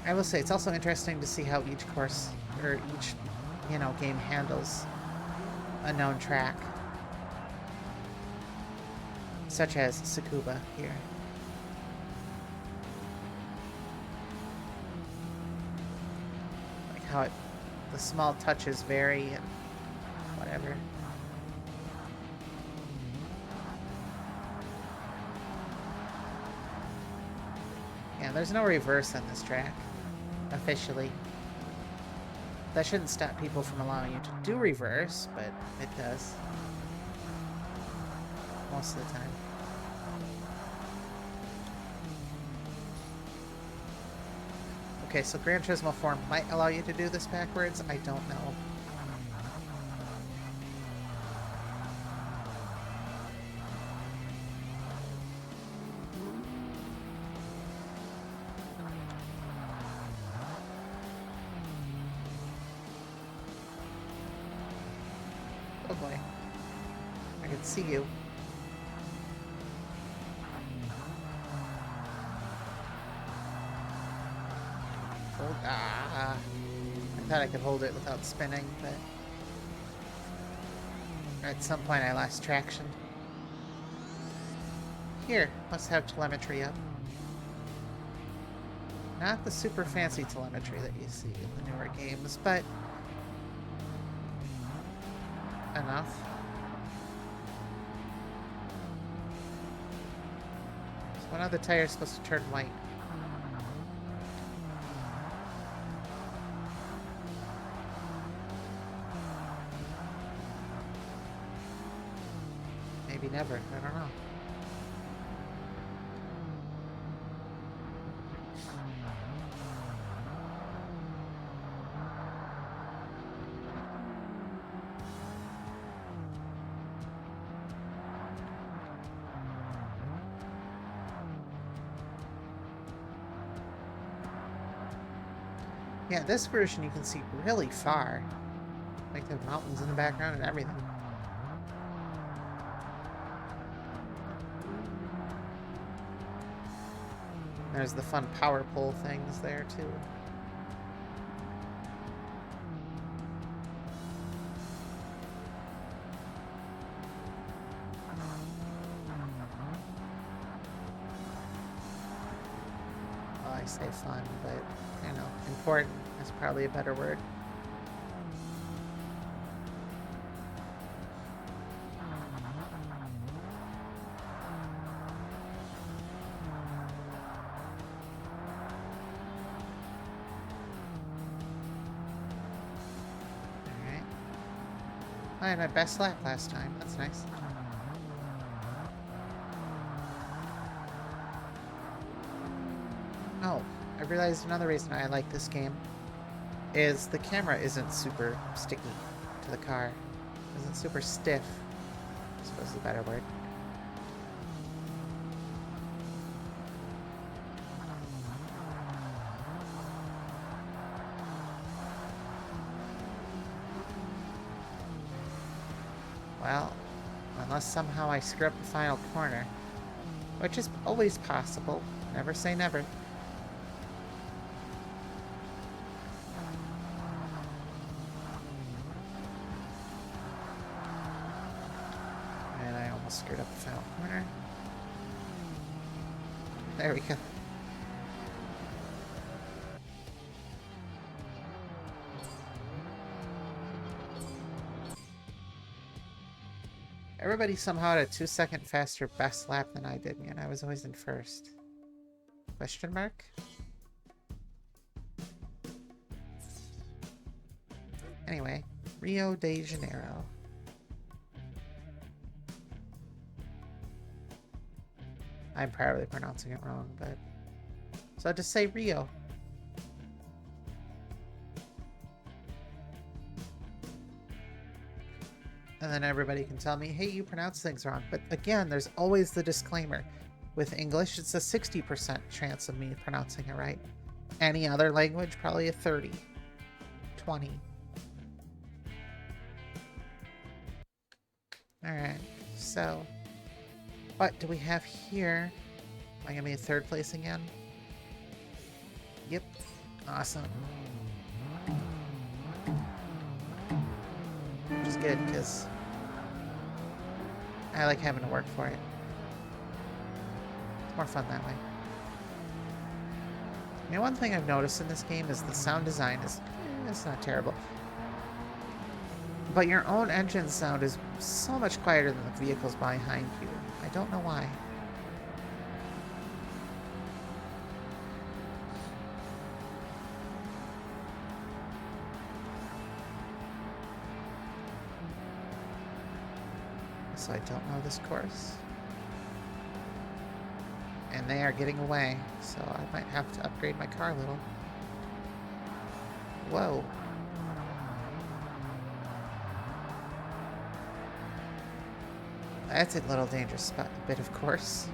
I will say it's also interesting to see how each course, or each, game handles a known track. Such as Tsukuba here. Like how the small touches vary and whatever. Yeah, there's no reverse on this track, officially. That shouldn't stop people from allowing you to do reverse, but it does. Most of the time. Okay, so Gran Turismo 4 might allow you to do this backwards. I don't know. Oh boy. I can see you. Hold. Ah! I thought I could hold it without spinning, but at some point I lost traction. Here, let's have telemetry up. Not the super fancy telemetry that you see in the newer games, but enough. So when are the tires supposed to turn white? Maybe never. I don't know. Yeah, this version you can see really far. Like the mountains in the background and everything. There's the fun power pole things there too. Well, I say fun, but, important is probably a better word. Alright. I had my best lap last time. That's nice. Oh, I realized another reason I like this game is the camera isn't super sticky to the car. It isn't super stiff, I suppose is a better word. Well, unless somehow I screw up the final corner, which is always possible. Never say never. And I almost screwed up the final corner. There we go. Everybody somehow had a 2-second faster best lap than I did, and I was always in first. Question mark? Anyway, Rio de Janeiro. I'm probably pronouncing it wrong, but... So I'll just say Rio. And then everybody can tell me, hey, you pronounce things wrong. But again, there's always the disclaimer. With English, it's a 60% chance of me pronouncing it right. Any other language, probably a 30. 20. Alright, so... what do we have here? Am I going to be in third place again? Yep. Awesome. Which is good, because I like having to work for it. It's more fun that way. You know, one thing I've noticed in this game is the sound design is... it's not terrible. But your own engine sound is so much quieter than the vehicles behind you. I don't know why. So I don't know this course. And they are getting away, so I might have to upgrade my car a little. Whoa. That's a little dangerous spot, a bit of course.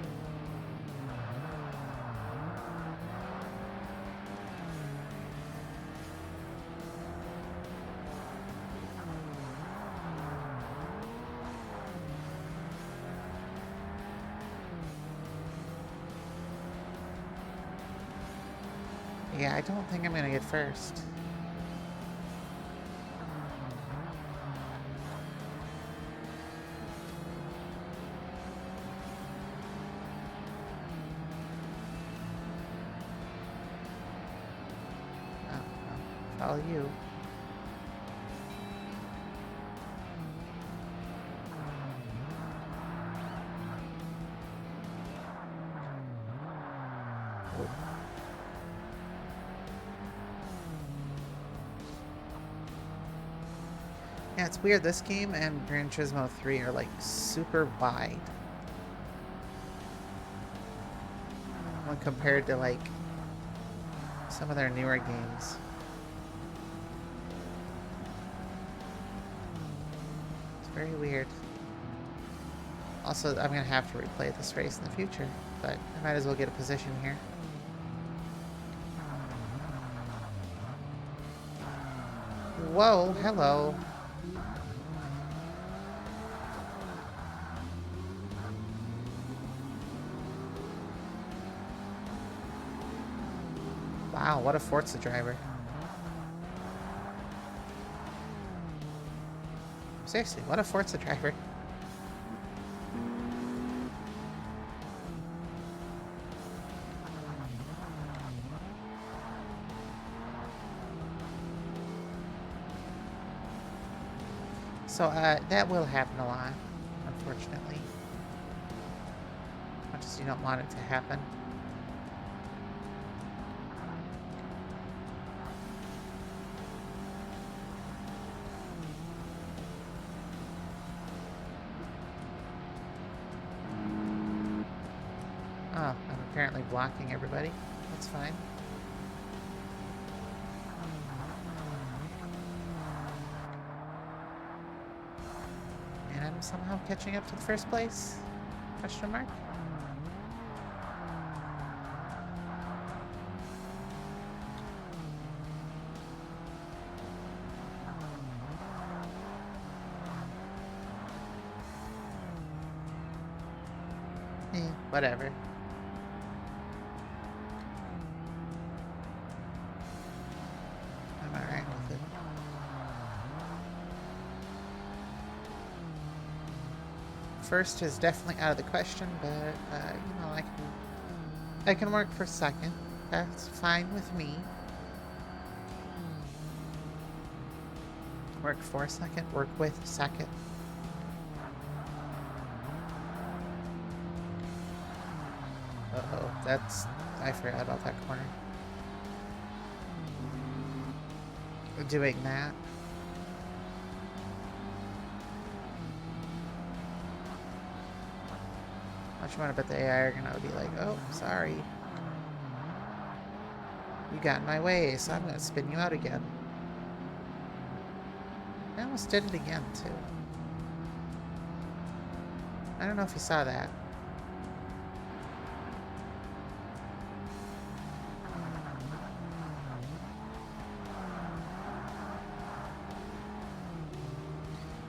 Yeah, I don't think I'm gonna get first. Follow you. Yeah, it's weird. This game and Gran Turismo 3 are like super wide when compared to like some of their newer games. Very weird. Also, I'm going to have to replay this race in the future, but I might as well get a position here. Whoa, hello. Wow, what a Forza driver. Seriously, what a Forza driver. So, that will happen a lot, unfortunately. As much as you don't want it to happen. Oh, I'm apparently blocking everybody. That's fine. And I'm somehow catching up to the first place? Question mark? Whatever. I'm alright with it. First is definitely out of the question, but you know, I can work for second. That's fine with me. Work for second, work with second. Uh-oh, I forgot about that corner. Doing that. Much more, but the AI are gonna be like, oh, sorry. You got in my way, so I'm gonna spin you out again. I almost did it again, too. I don't know if you saw that.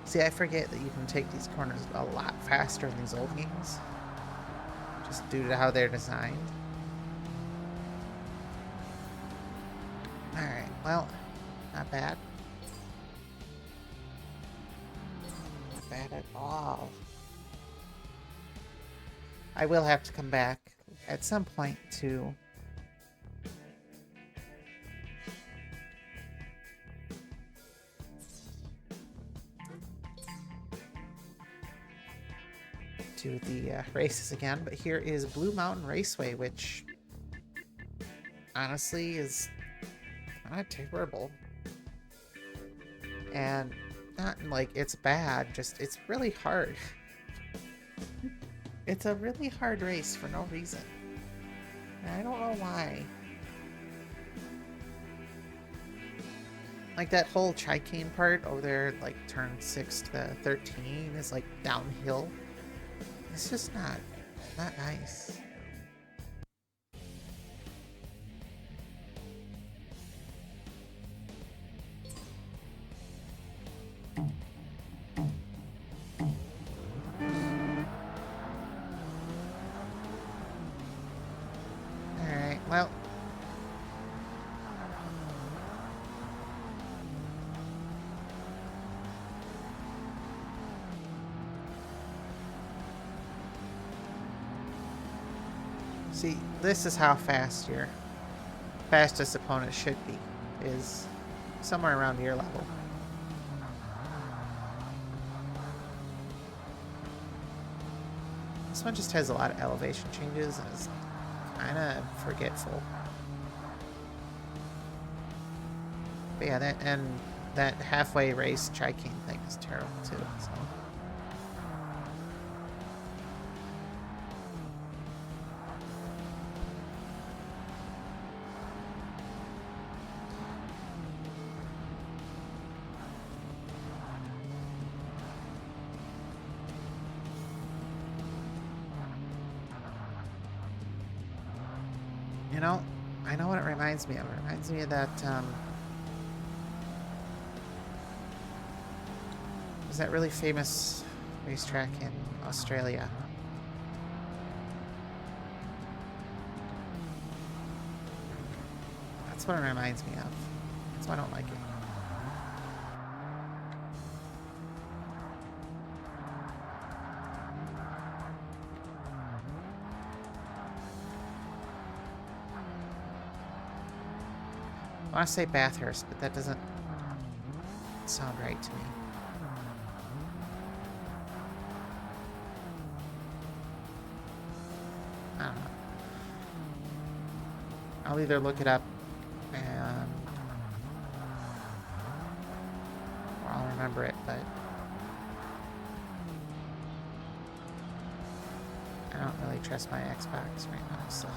See, I forget that you can take these corners a lot faster in these old games. Just due to how they're designed. Alright, well, not bad. Not bad at all. I will have to come back at some point to do the races again, but here is Blue Mountain Raceway, which honestly is not terrible. And not like it's bad, just it's really hard. It's a really hard race for no reason. And I don't know why. Like that whole chicane part over there, like turn 6 to 13 is like downhill. It's just not nice. Alright, well. See, this is how fast your fastest opponent should be, is somewhere around your level. This one just has a lot of elevation changes and is kind of forgetful. But yeah, that halfway race chicane thing is terrible too, so. You know, I know what it reminds me of. It reminds me of that, was that really famous racetrack in Australia? That's what it reminds me of. That's why I don't like it. I want to say Bathurst, but that doesn't sound right to me. I don't know. I'll either look it up and or I'll remember it, but I don't really trust my Xbox right now, so.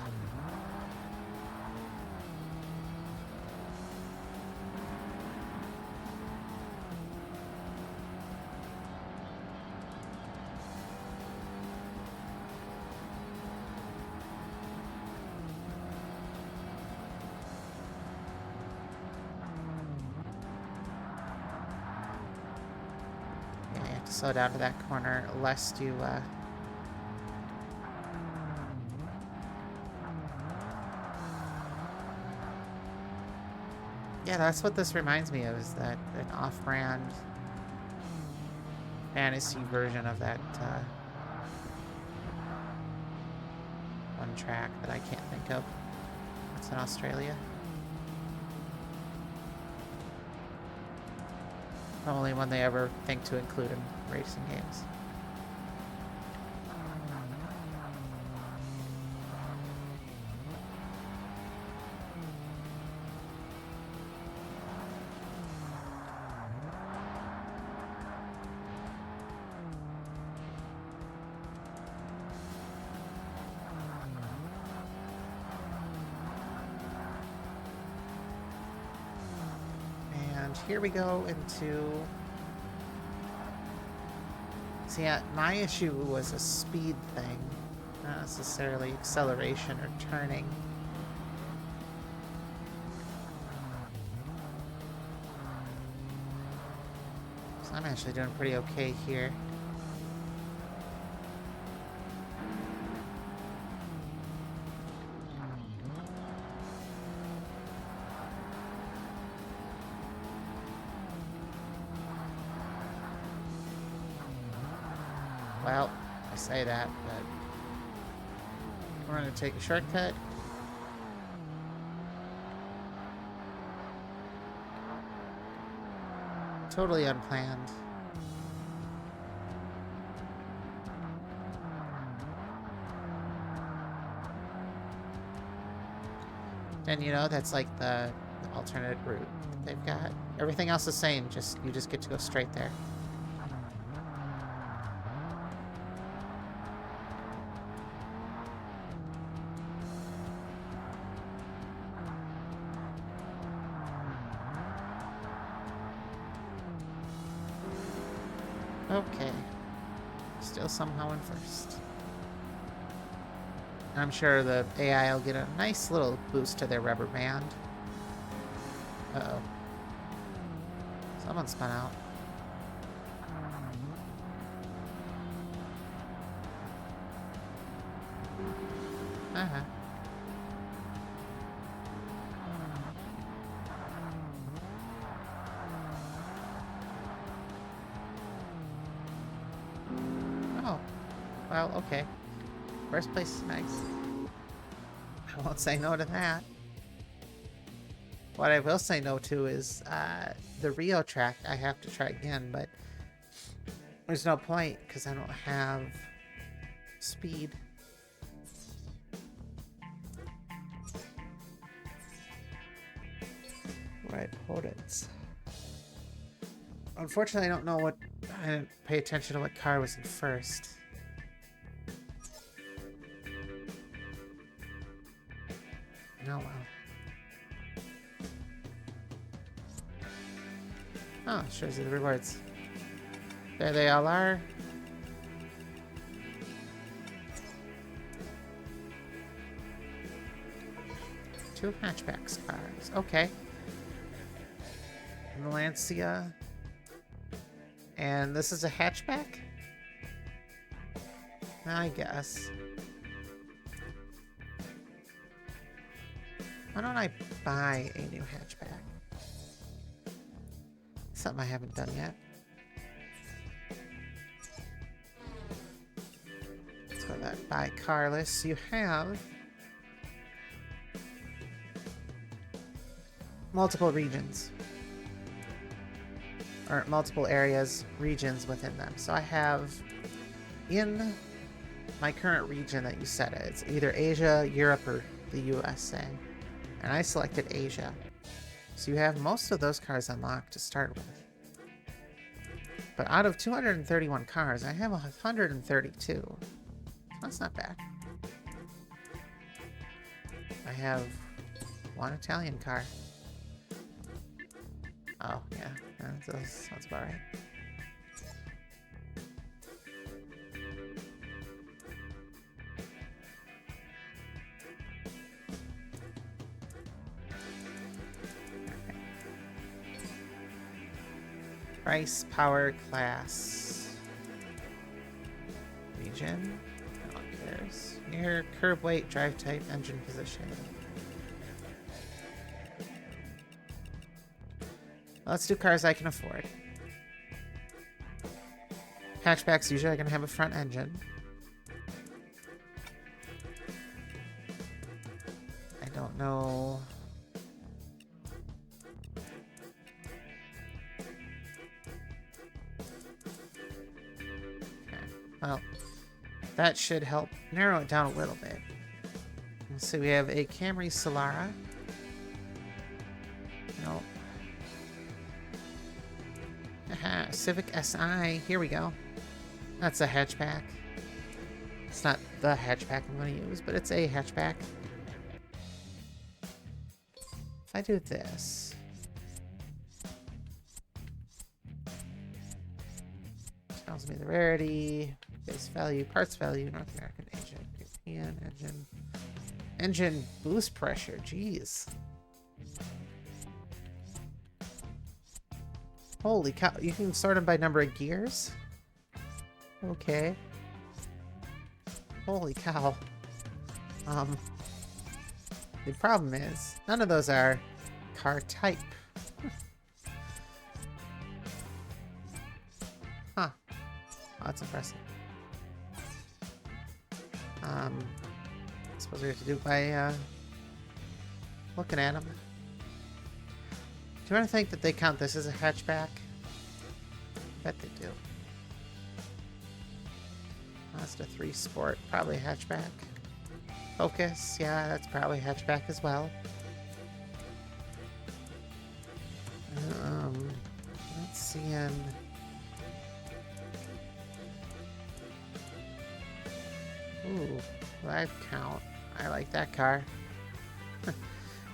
Slow down to that corner lest you Yeah, that's what this reminds me of, is that an off-brand fantasy version of that one track that I can't think of. It's in Australia. The only one they ever think to include in racing games. And here we go into... See, my issue was a speed thing, not necessarily acceleration or turning. So I'm actually doing pretty okay here. Well, I say that, but we're going to take a shortcut. Totally unplanned. And you know, that's like the alternate route that they've got. Everything else is the same, you just get to go straight there. Okay. Still somehow in first. I'm sure the AI will get a nice little boost to their rubber band. Uh-oh. Someone spun out. Uh-huh. Oh. Well, okay. First place is nice. I won't say no to that. What I will say no to is the Rio track. I have to try again, but there's no point because I don't have speed. Right, opponents. Unfortunately, I don't know what... I didn't pay attention to what car was in first. Oh, wow. Oh, it shows you the rewards. There they all are. Two hatchbacks cars. Okay. And the Lancia. And this is a hatchback? I guess. Why don't I buy a new hatchback? Something I haven't done yet. Let's go to that buy car list. You have multiple regions. Or multiple areas, regions within them. So I have in my current region that you set it. It's either Asia, Europe, or the USA. And I selected Asia. So you have most of those cars unlocked to start with. But out of 231 cars, I have 132. That's not bad. I have one Italian car. Oh, yeah. That's about right. Price, power, class. Region. No one cares. Near, curb weight, drive type, engine position. Let's do cars I can afford. Hatchbacks usually are going to have a front engine. I don't know. Okay, well, that should help narrow it down a little bit. So we have a Camry Solara. No. Aha, Civic Si. Here we go. That's a hatchback. It's not the hatchback I'm going to use, but it's a hatchback. If I do this... tells me the rarity, base value, parts value, North American engine, European engine. Engine boost pressure, jeez. Holy cow, you can sort them by number of gears? Okay. Holy cow. The problem is, none of those are car type. Huh. Oh, that's impressive. I suppose we have to do it by looking at them. Do you want to think that they count this as a hatchback? Bet they do. Mazda 3 Sport, probably a hatchback. Focus, yeah, that's probably a hatchback as well. Let's see in... Ooh, live count. I like that car.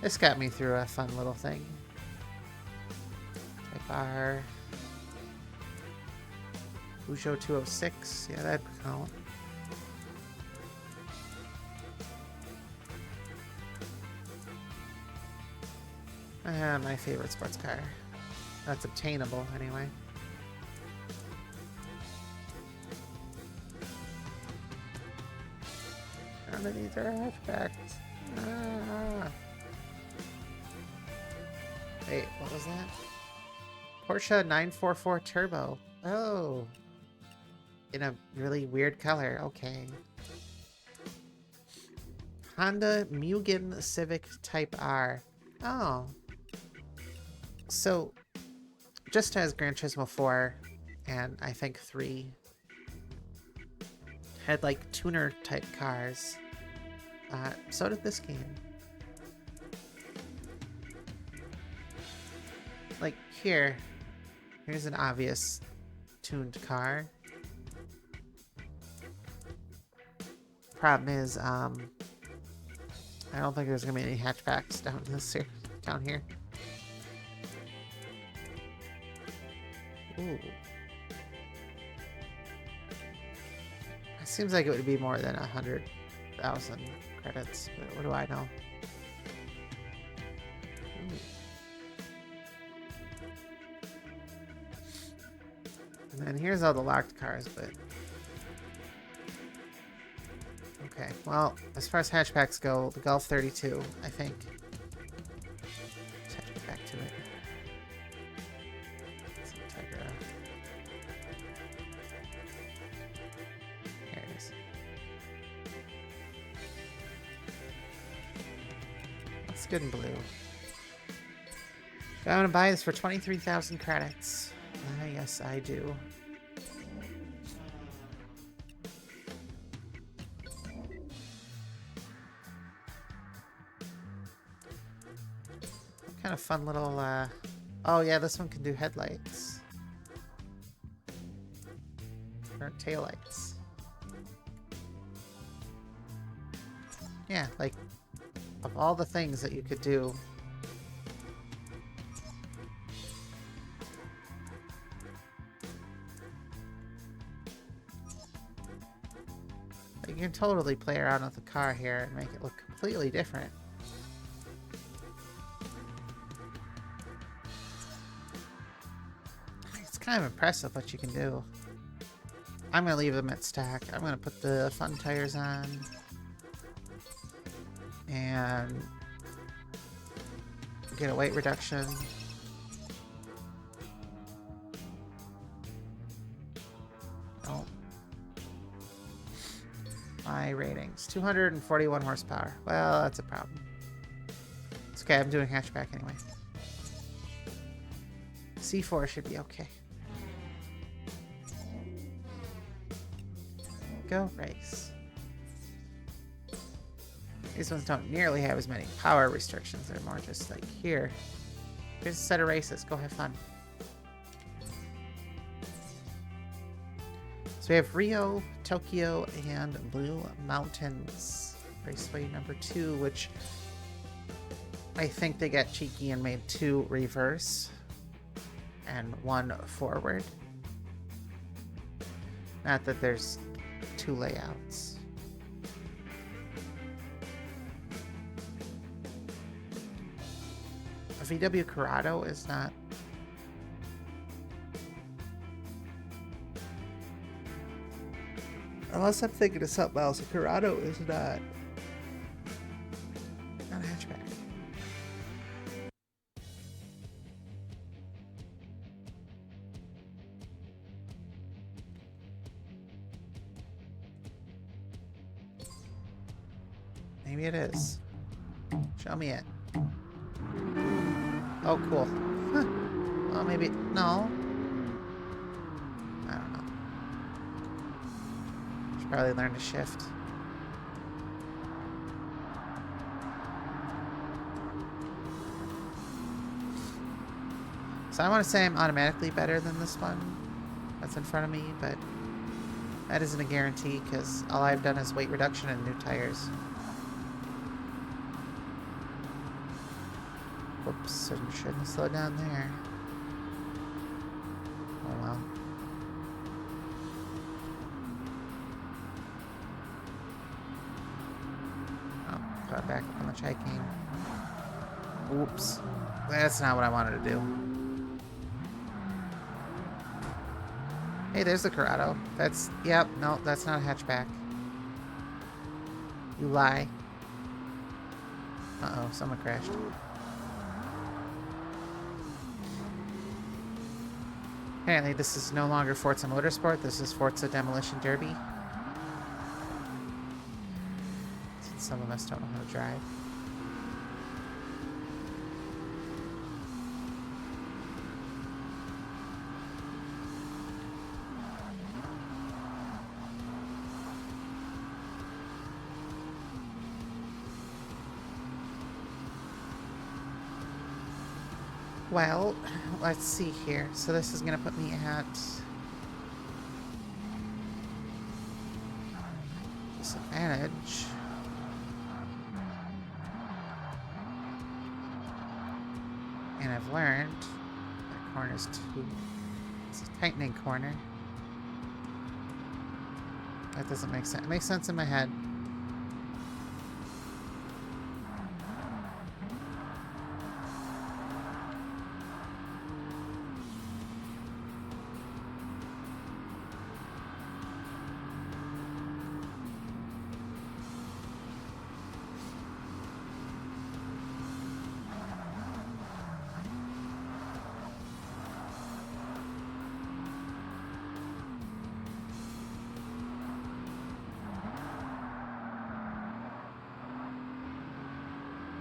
This got me through a fun little thing. Type R. Peugeot 206. Yeah, that'd count. My favorite sports car. That's obtainable, anyway. None of these are hatchbacks. Ah. Wait, what was that? Porsche 944 Turbo. Oh. In a really weird color. Okay. Honda Mugen Civic Type R. Oh. So, just as Gran Turismo 4 and I think 3 had like tuner type cars, so did this game. Like here's an obvious tuned car. Problem is, I don't think there's gonna be any hatchbacks down here. Ooh. It seems like it would be more than 100,000 credits, but what do I know? Ooh. And then here's all the locked cars, but... Okay, well, as far as hatchbacks go, the Golf 32, I think. Just have to get back to it. Here it is. Looks good in blue. Do I want to buy this for 23,000 credits? Yes, I do. Kind of fun little, oh yeah, this one can do headlights. Or taillights. Yeah, like, of all the things that you could do, you can totally play around with the car here and make it look completely different. It's kind of impressive what you can do. I'm going to leave them at stack. I'm going to put the fun tires on. And get a weight reduction. my ratings. 241 horsepower. Well, that's a problem. It's okay, I'm doing hatchback anyway. C4 should be okay. Go race. These ones don't nearly have as many power restrictions. They're more just like, here's a set of races. Go have fun. So we have Rio, Tokyo, and Blue Mountains. Raceway number 2, which I think they got cheeky and made 2 reverse and 1 forward. Not that there's 2 layouts. A VW Corrado is not... Unless I'm thinking of something else, a Corrado is not a hatchback. Maybe it is. Show me it. Oh, cool. Huh. Well, maybe... No. I don't know. Should probably learn to shift. So I want to say I'm automatically better than this one that's in front of me, but that isn't a guarantee because all I've done is weight reduction and new tires. Whoops, I shouldn't have slowed down there. Oh well. Oh, got back up on the chiking. Oops. That's not what I wanted to do. Hey, there's the Corrado. That's... Yep, no, that's not a hatchback. You lie. Uh-oh, someone crashed. Apparently this is no longer Forza Motorsport, this is Forza Demolition Derby. Since some of us don't know how to drive. Well, let's see here. So this is going to put me at disadvantage. And I've learned that corner's too... It's a tightening corner. That doesn't make sense. It makes sense in my head.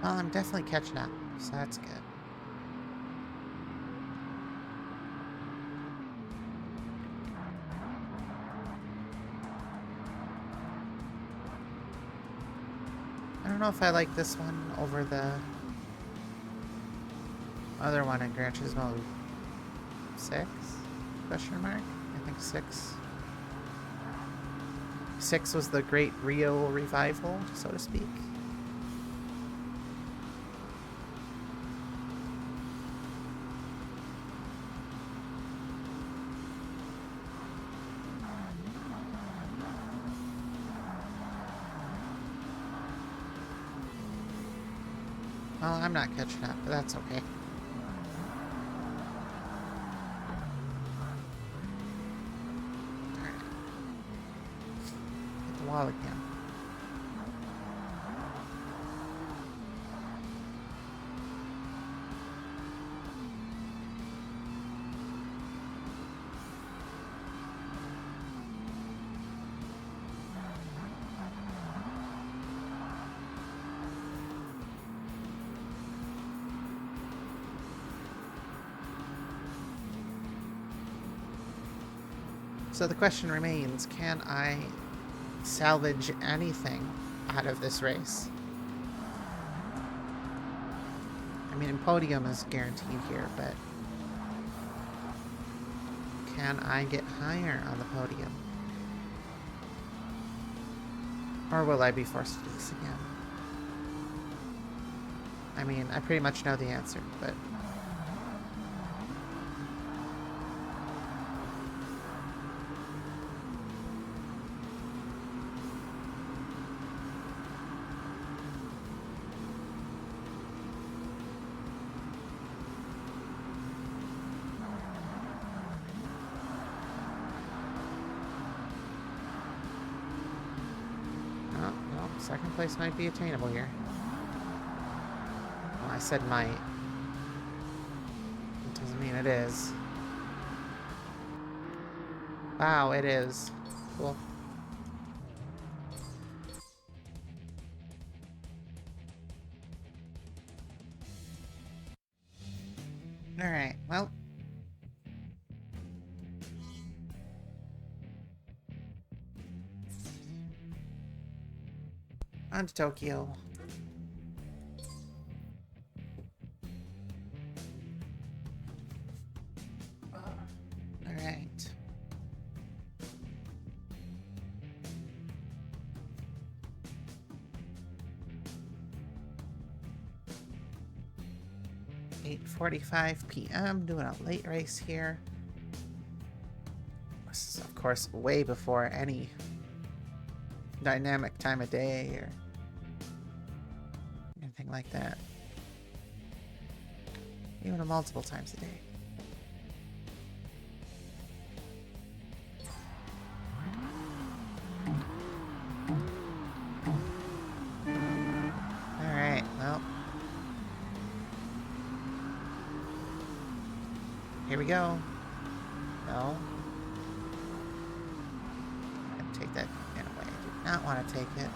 Well, I'm definitely catching up, so that's good. I don't know if I like this one over the other one in Gran Turismo 6? Question mark? I think 6. 6 was the great Rio revival, so to speak. Well, I'm not catching up, but that's okay. Alright. Hit the wall again. So the question remains, can I salvage anything out of this race? I mean, podium is guaranteed here, but can I get higher on the podium? Or will I be forced to do this again? I mean, I pretty much know the answer, but... Oh, well, second place might be attainable here. Well, I said might. It doesn't mean it is. Wow, it is. Cool. Alright, well. On to Tokyo. Alright. .45 p.m. doing a late race here. This is, of course, way before any dynamic time of day or anything like that. Even multiple times a day. Alright, well. Here we go. No. I'm gonna take that in away. I do not want to take it.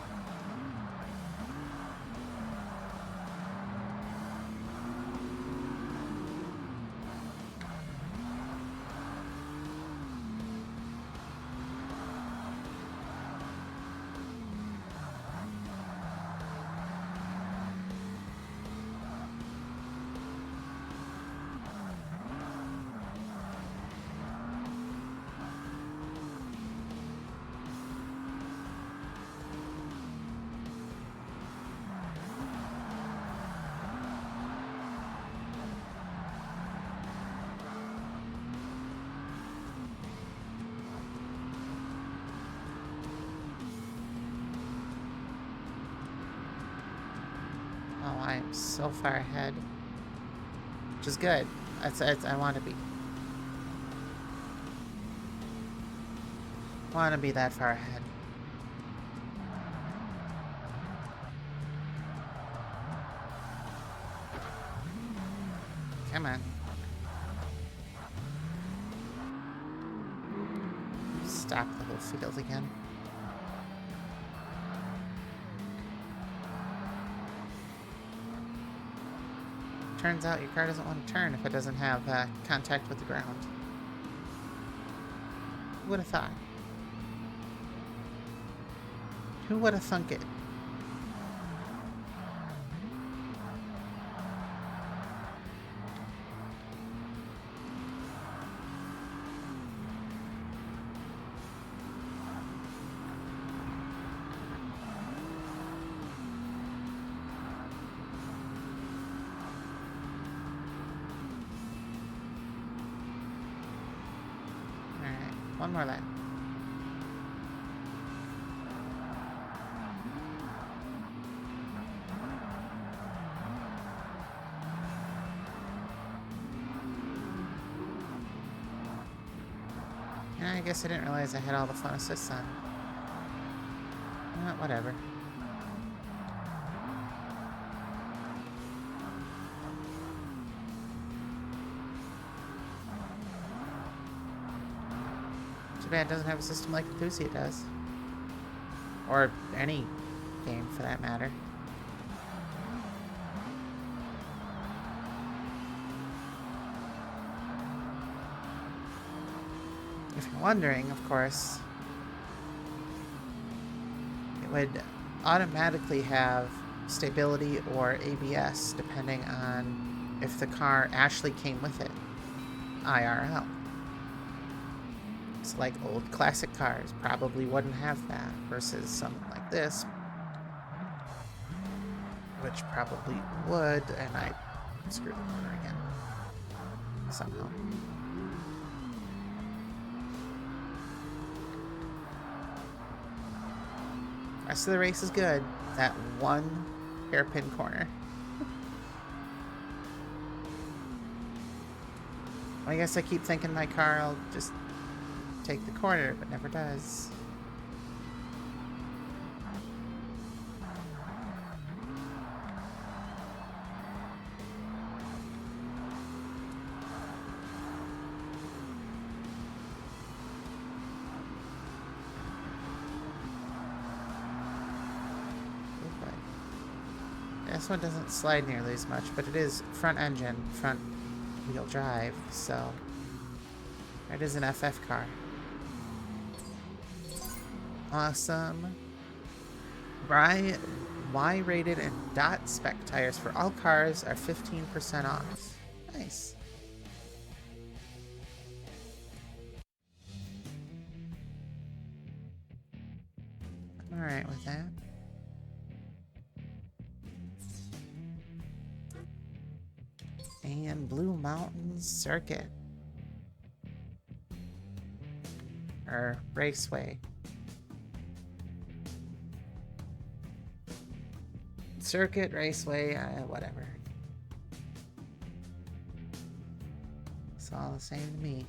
Oh, I am so far ahead. Which is good. I want to be. Want to be that far ahead. Come on. Stop the whole field again. Turns out your car doesn't want to turn if it doesn't have contact with the ground. Who would have thought? Who would have thunk it? One more lap. And I guess I didn't realize I had all the fun assists on. Whatever. Too bad it doesn't have a system like Enthusia does. Or any game, for that matter. If you're wondering, of course, it would automatically have stability or ABS depending on if the car actually came with it, IRL. So like old classic cars probably wouldn't have that versus something like this, which probably would, and I screwed the corner again somehow. Rest of the race is good. That one hairpin corner. I guess I keep thinking my car will just take the corner, but never does. This one doesn't slide nearly as much, but it is front engine, front wheel drive, so it is an FF car. Awesome. Y-rated and dot spec tires for all cars are 15% off. Nice. I'm alright with that. And Blue Mountain Circuit. Or Raceway. Circuit, Raceway, whatever. It's all the same to me.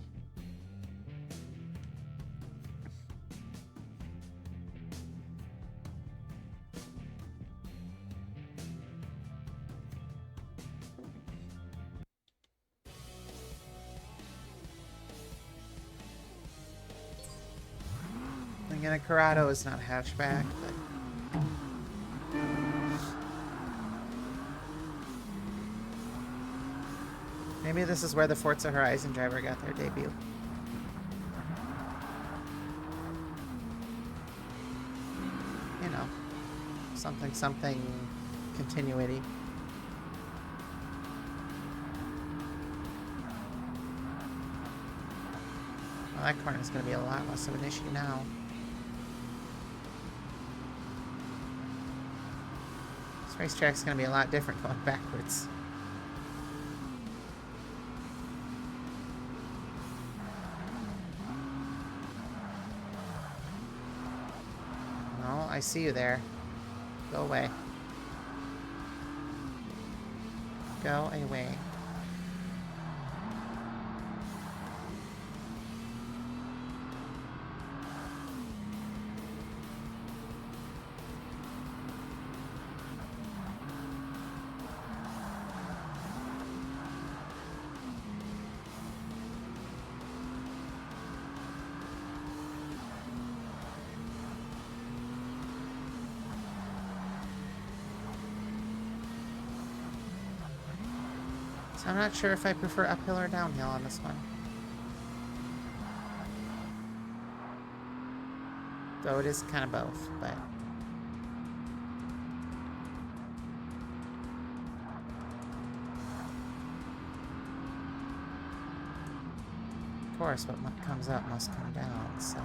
Again, a Corrado is not hatchback, but maybe this is where the Forza Horizon driver got their debut. You know, something continuity. Well, that corner is going to be a lot less of an issue now. This racetrack's going to be a lot different going backwards. No, I see you there. Go away. Go away. So I'm not sure if I prefer uphill or downhill on this one. Though it is kind of both, but... Of course, what comes up must come down, so...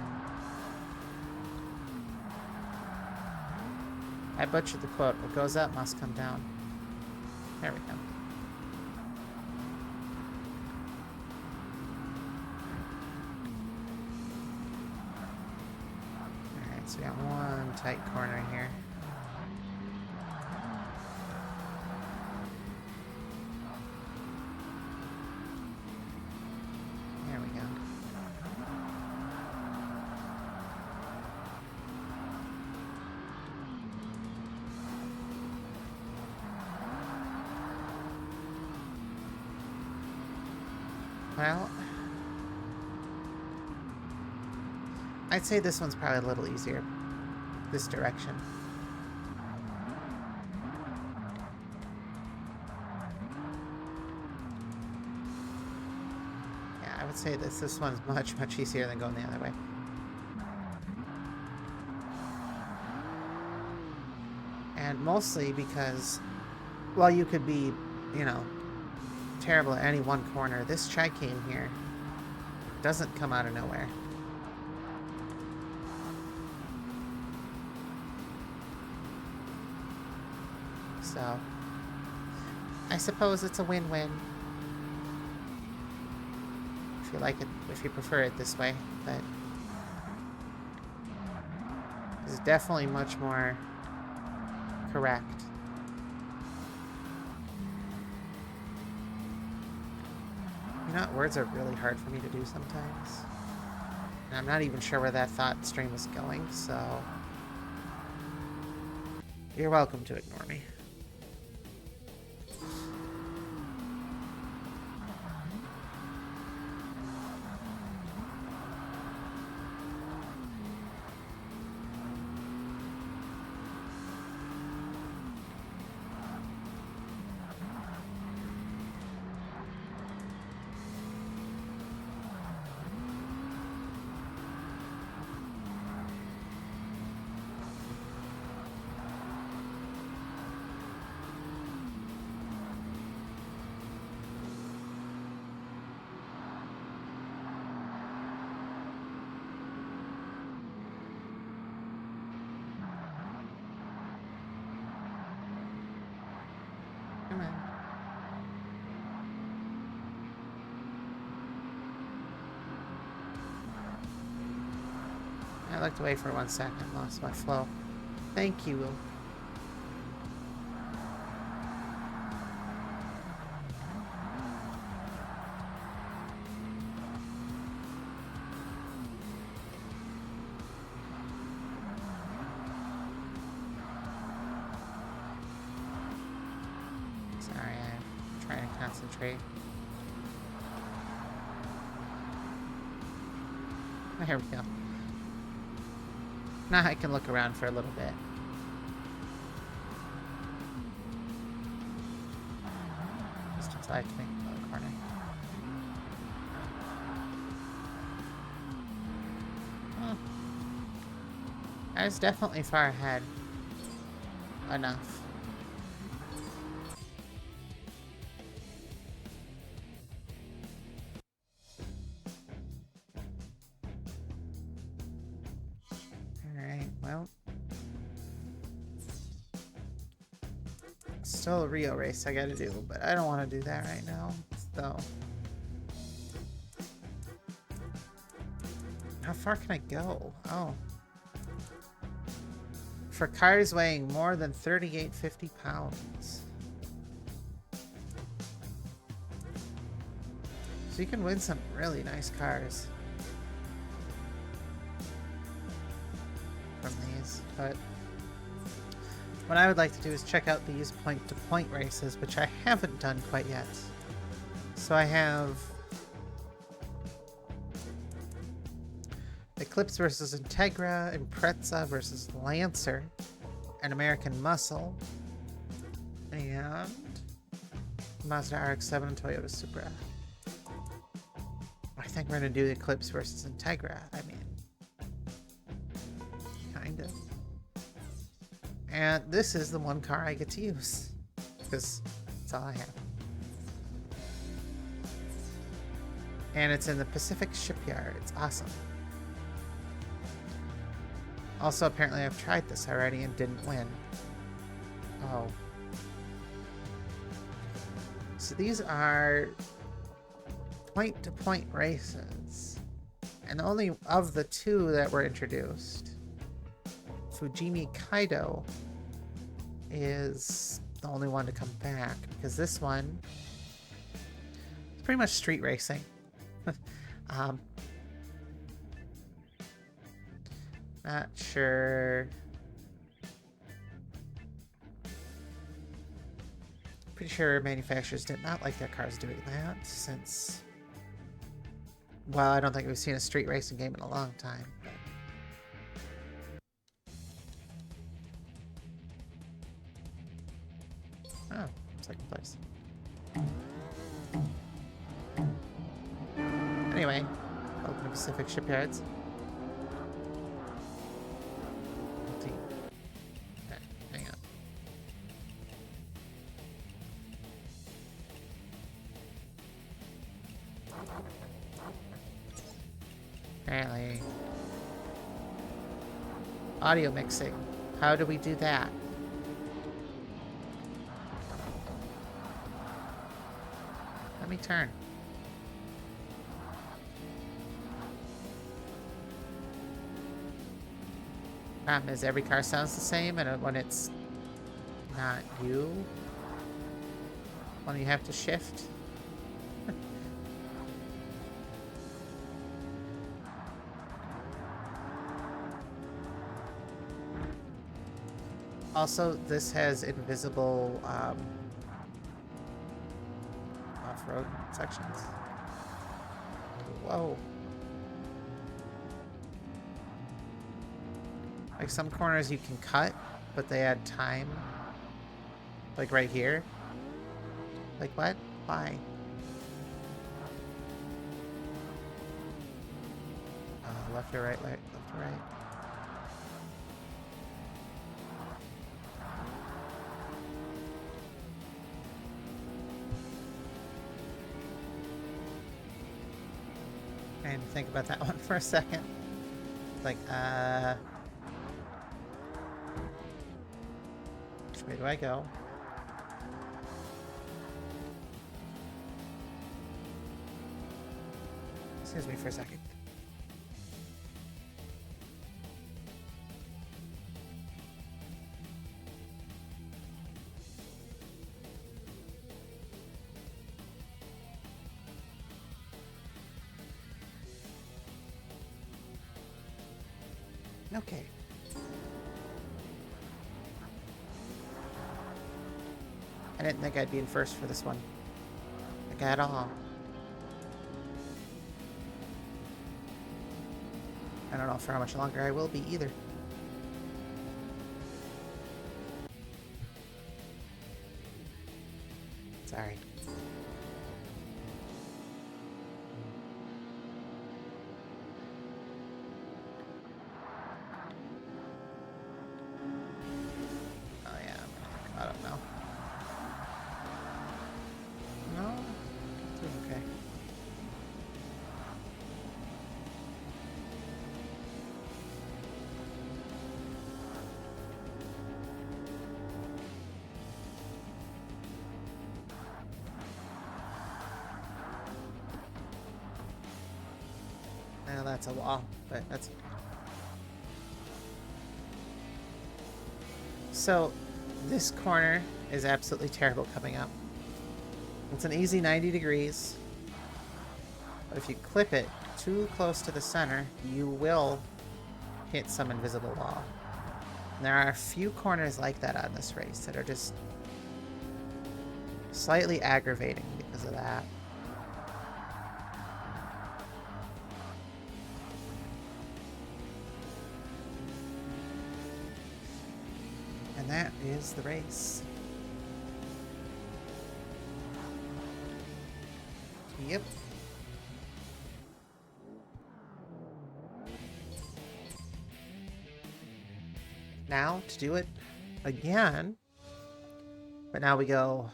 I butchered the quote. What goes up must come down. There we go. So we got one tight corner here. There we go. Well, I'd say this one's probably a little easier. This direction. Yeah, would say this one's much easier than going the other way. And mostly because, while you could be, you know, terrible at any one corner, this chicane here doesn't come out of nowhere. So, I suppose it's a win-win. If you like it, if you prefer it this way, but it's definitely much more correct. You know what? Words are really hard for me to do sometimes. And I'm not even sure where that thought stream is going, so you're welcome to ignore me. Come on. I looked away for 1 second, lost my flow. Thank you. Sorry, I'm trying to concentrate. There we go. Now I can look around for a little bit. Just until I have to make another corner. Huh. I was definitely far ahead. Enough. Well, still a Rio race I gotta do, but I don't want to do that right now, so. How far can I go? Oh. For cars weighing more than 3850 pounds. So you can win some really nice cars from these, but what I would like to do is check out these point-to-point races, which I haven't done quite yet. So I have Eclipse versus Integra, Impreza versus Lancer, and American Muscle, and Mazda RX-7 and Toyota Supra. I think we're going to do Eclipse versus Integra. I mean, kind of. And this is the one car I get to use, because that's all I have. And it's in the Pacific Shipyard. It's awesome. Also, apparently I've tried this already and didn't win. Oh. So these are point-to-point races. And only of the two that were introduced, Fujimi Kaido is the only one to come back, because this one is pretty much street racing. Not sure. Pretty sure manufacturers did not like their cars doing that, since, well, I don't think we've seen a street racing game in a long time. But... oh, second place. Anyway, welcome to Pacific Shipyards. Okay, hang on. Apparently. Audio mixing. How do we do that? Let me turn. Problem is every car sounds the same, and when it's not you, when you have to shift. Also, this has invisible off-road sections. Whoa. Like some corners you can cut, but they add time. Like right here. Like what? Why? Left or right, left or right. And think about that one for a second. Like, which way do I go? Excuse me for a second. Okay. I didn't think I'd be in first for this one. Like at all. I don't know for how much longer I will be either. Sorry. Oh yeah, I don't know. No, it's okay. Now that's a wall, but that's... So, this corner is absolutely terrible coming up. It's an easy 90 degrees. But if you clip it too close to the center, you will hit some invisible wall. And there are a few corners like that on this race that are just slightly aggravating because of that. And that is the race. Yep. Now to do it again, but now we go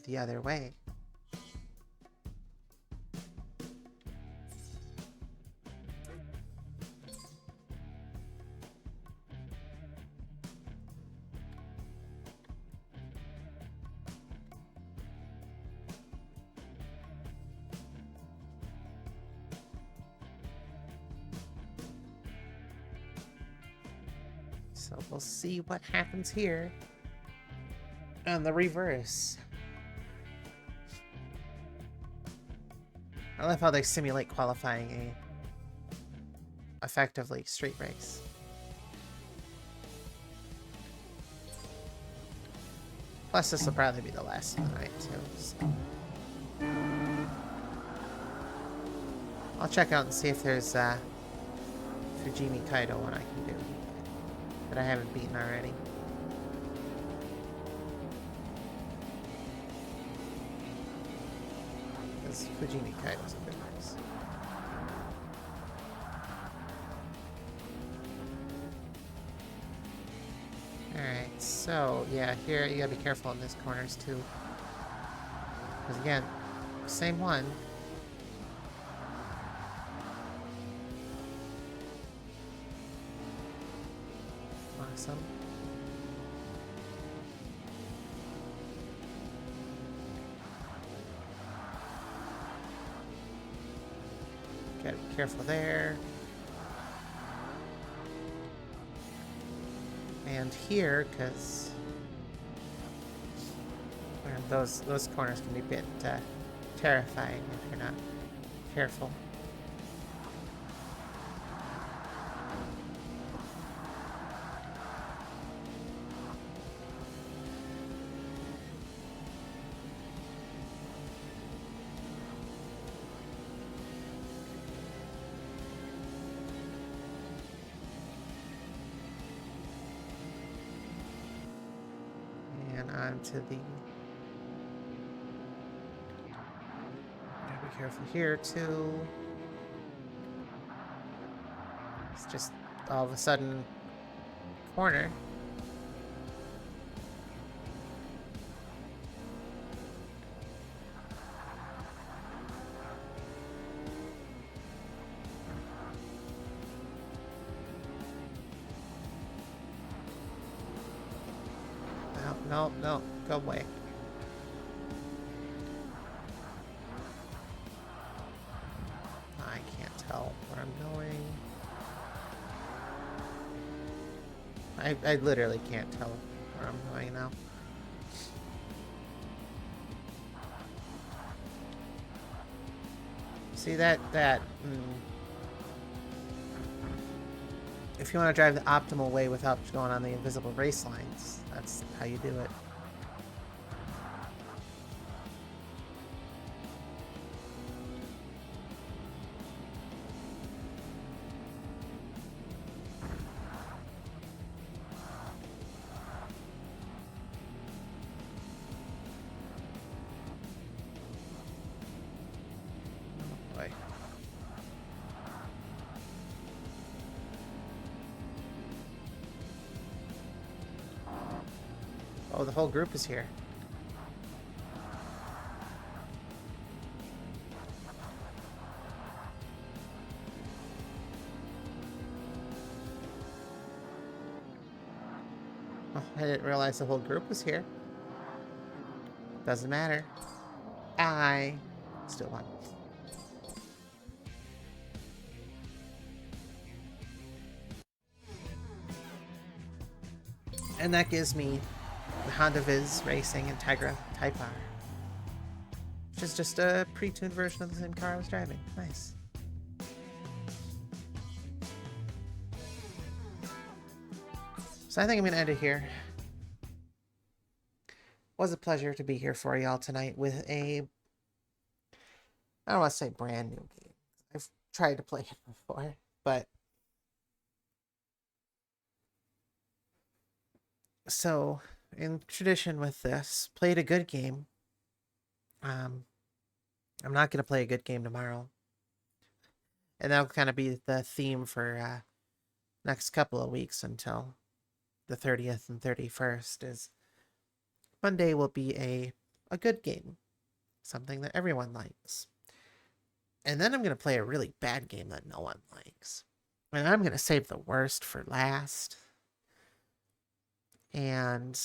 the other way. So we'll see what happens here on the reverse. I love how they simulate qualifying a effectively street race. Plus, this will probably be the last of the night too. So. I'll check out and see if there's Fujimi Kaido one I can do that I haven't beaten already. those Fujimi Kaidos have been nice. Alright, so yeah, here you gotta be careful in these corners too. Because again, same one. Awesome. Gotta be careful there. And here, because those corners can be a bit terrifying if you're not careful. And onto the... Gotta be careful here too. It's just all of a sudden corner. No, no, go away. I can't tell where I'm going. I literally can't tell where I'm going now. See that if you want to drive the optimal way without going on the invisible race lines, that's how you do it. Oh boy. Oh, the whole group is here. Oh, I didn't realize the whole group was here. Doesn't matter. I still won. And that gives me the Honda Viz Racing Integra Type R. Which is just a pre-tuned version of the same car I was driving. Nice. So I think I'm going to end it here. It was a pleasure to be here for y'all tonight with a... I don't want to say brand new game. I've tried to play it before, but... So, in tradition with this, played a good game. I'm not going to play a good game tomorrow. And that'll kind of be the theme for next couple of weeks until the 30th and 31st is Monday will be a good game. Something that everyone likes. And then I'm going to play a really bad game that no one likes. And I'm going to save the worst for last. And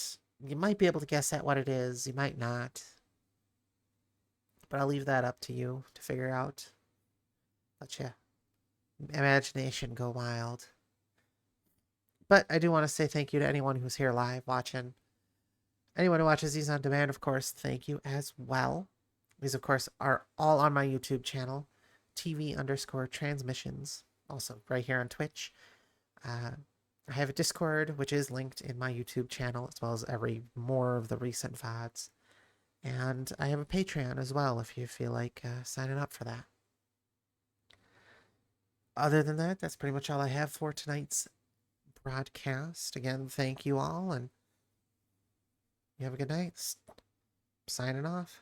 you might be able to guess at what it is. You might not. But I'll leave that up to you to figure out. Let your imagination go wild. But I do want to say thank you to anyone who's here live watching. Anyone who watches these on demand, of course, thank you as well. These, of course, are all on my YouTube channel, TV_transmissions. Also, right here on Twitch. I have a Discord, which is linked in my YouTube channel, as well as more of the recent VODs. And I have a Patreon as well, if you feel like signing up for that. Other than that, that's pretty much all I have for tonight's broadcast. Again, thank you all, and you have a good night. Signing off.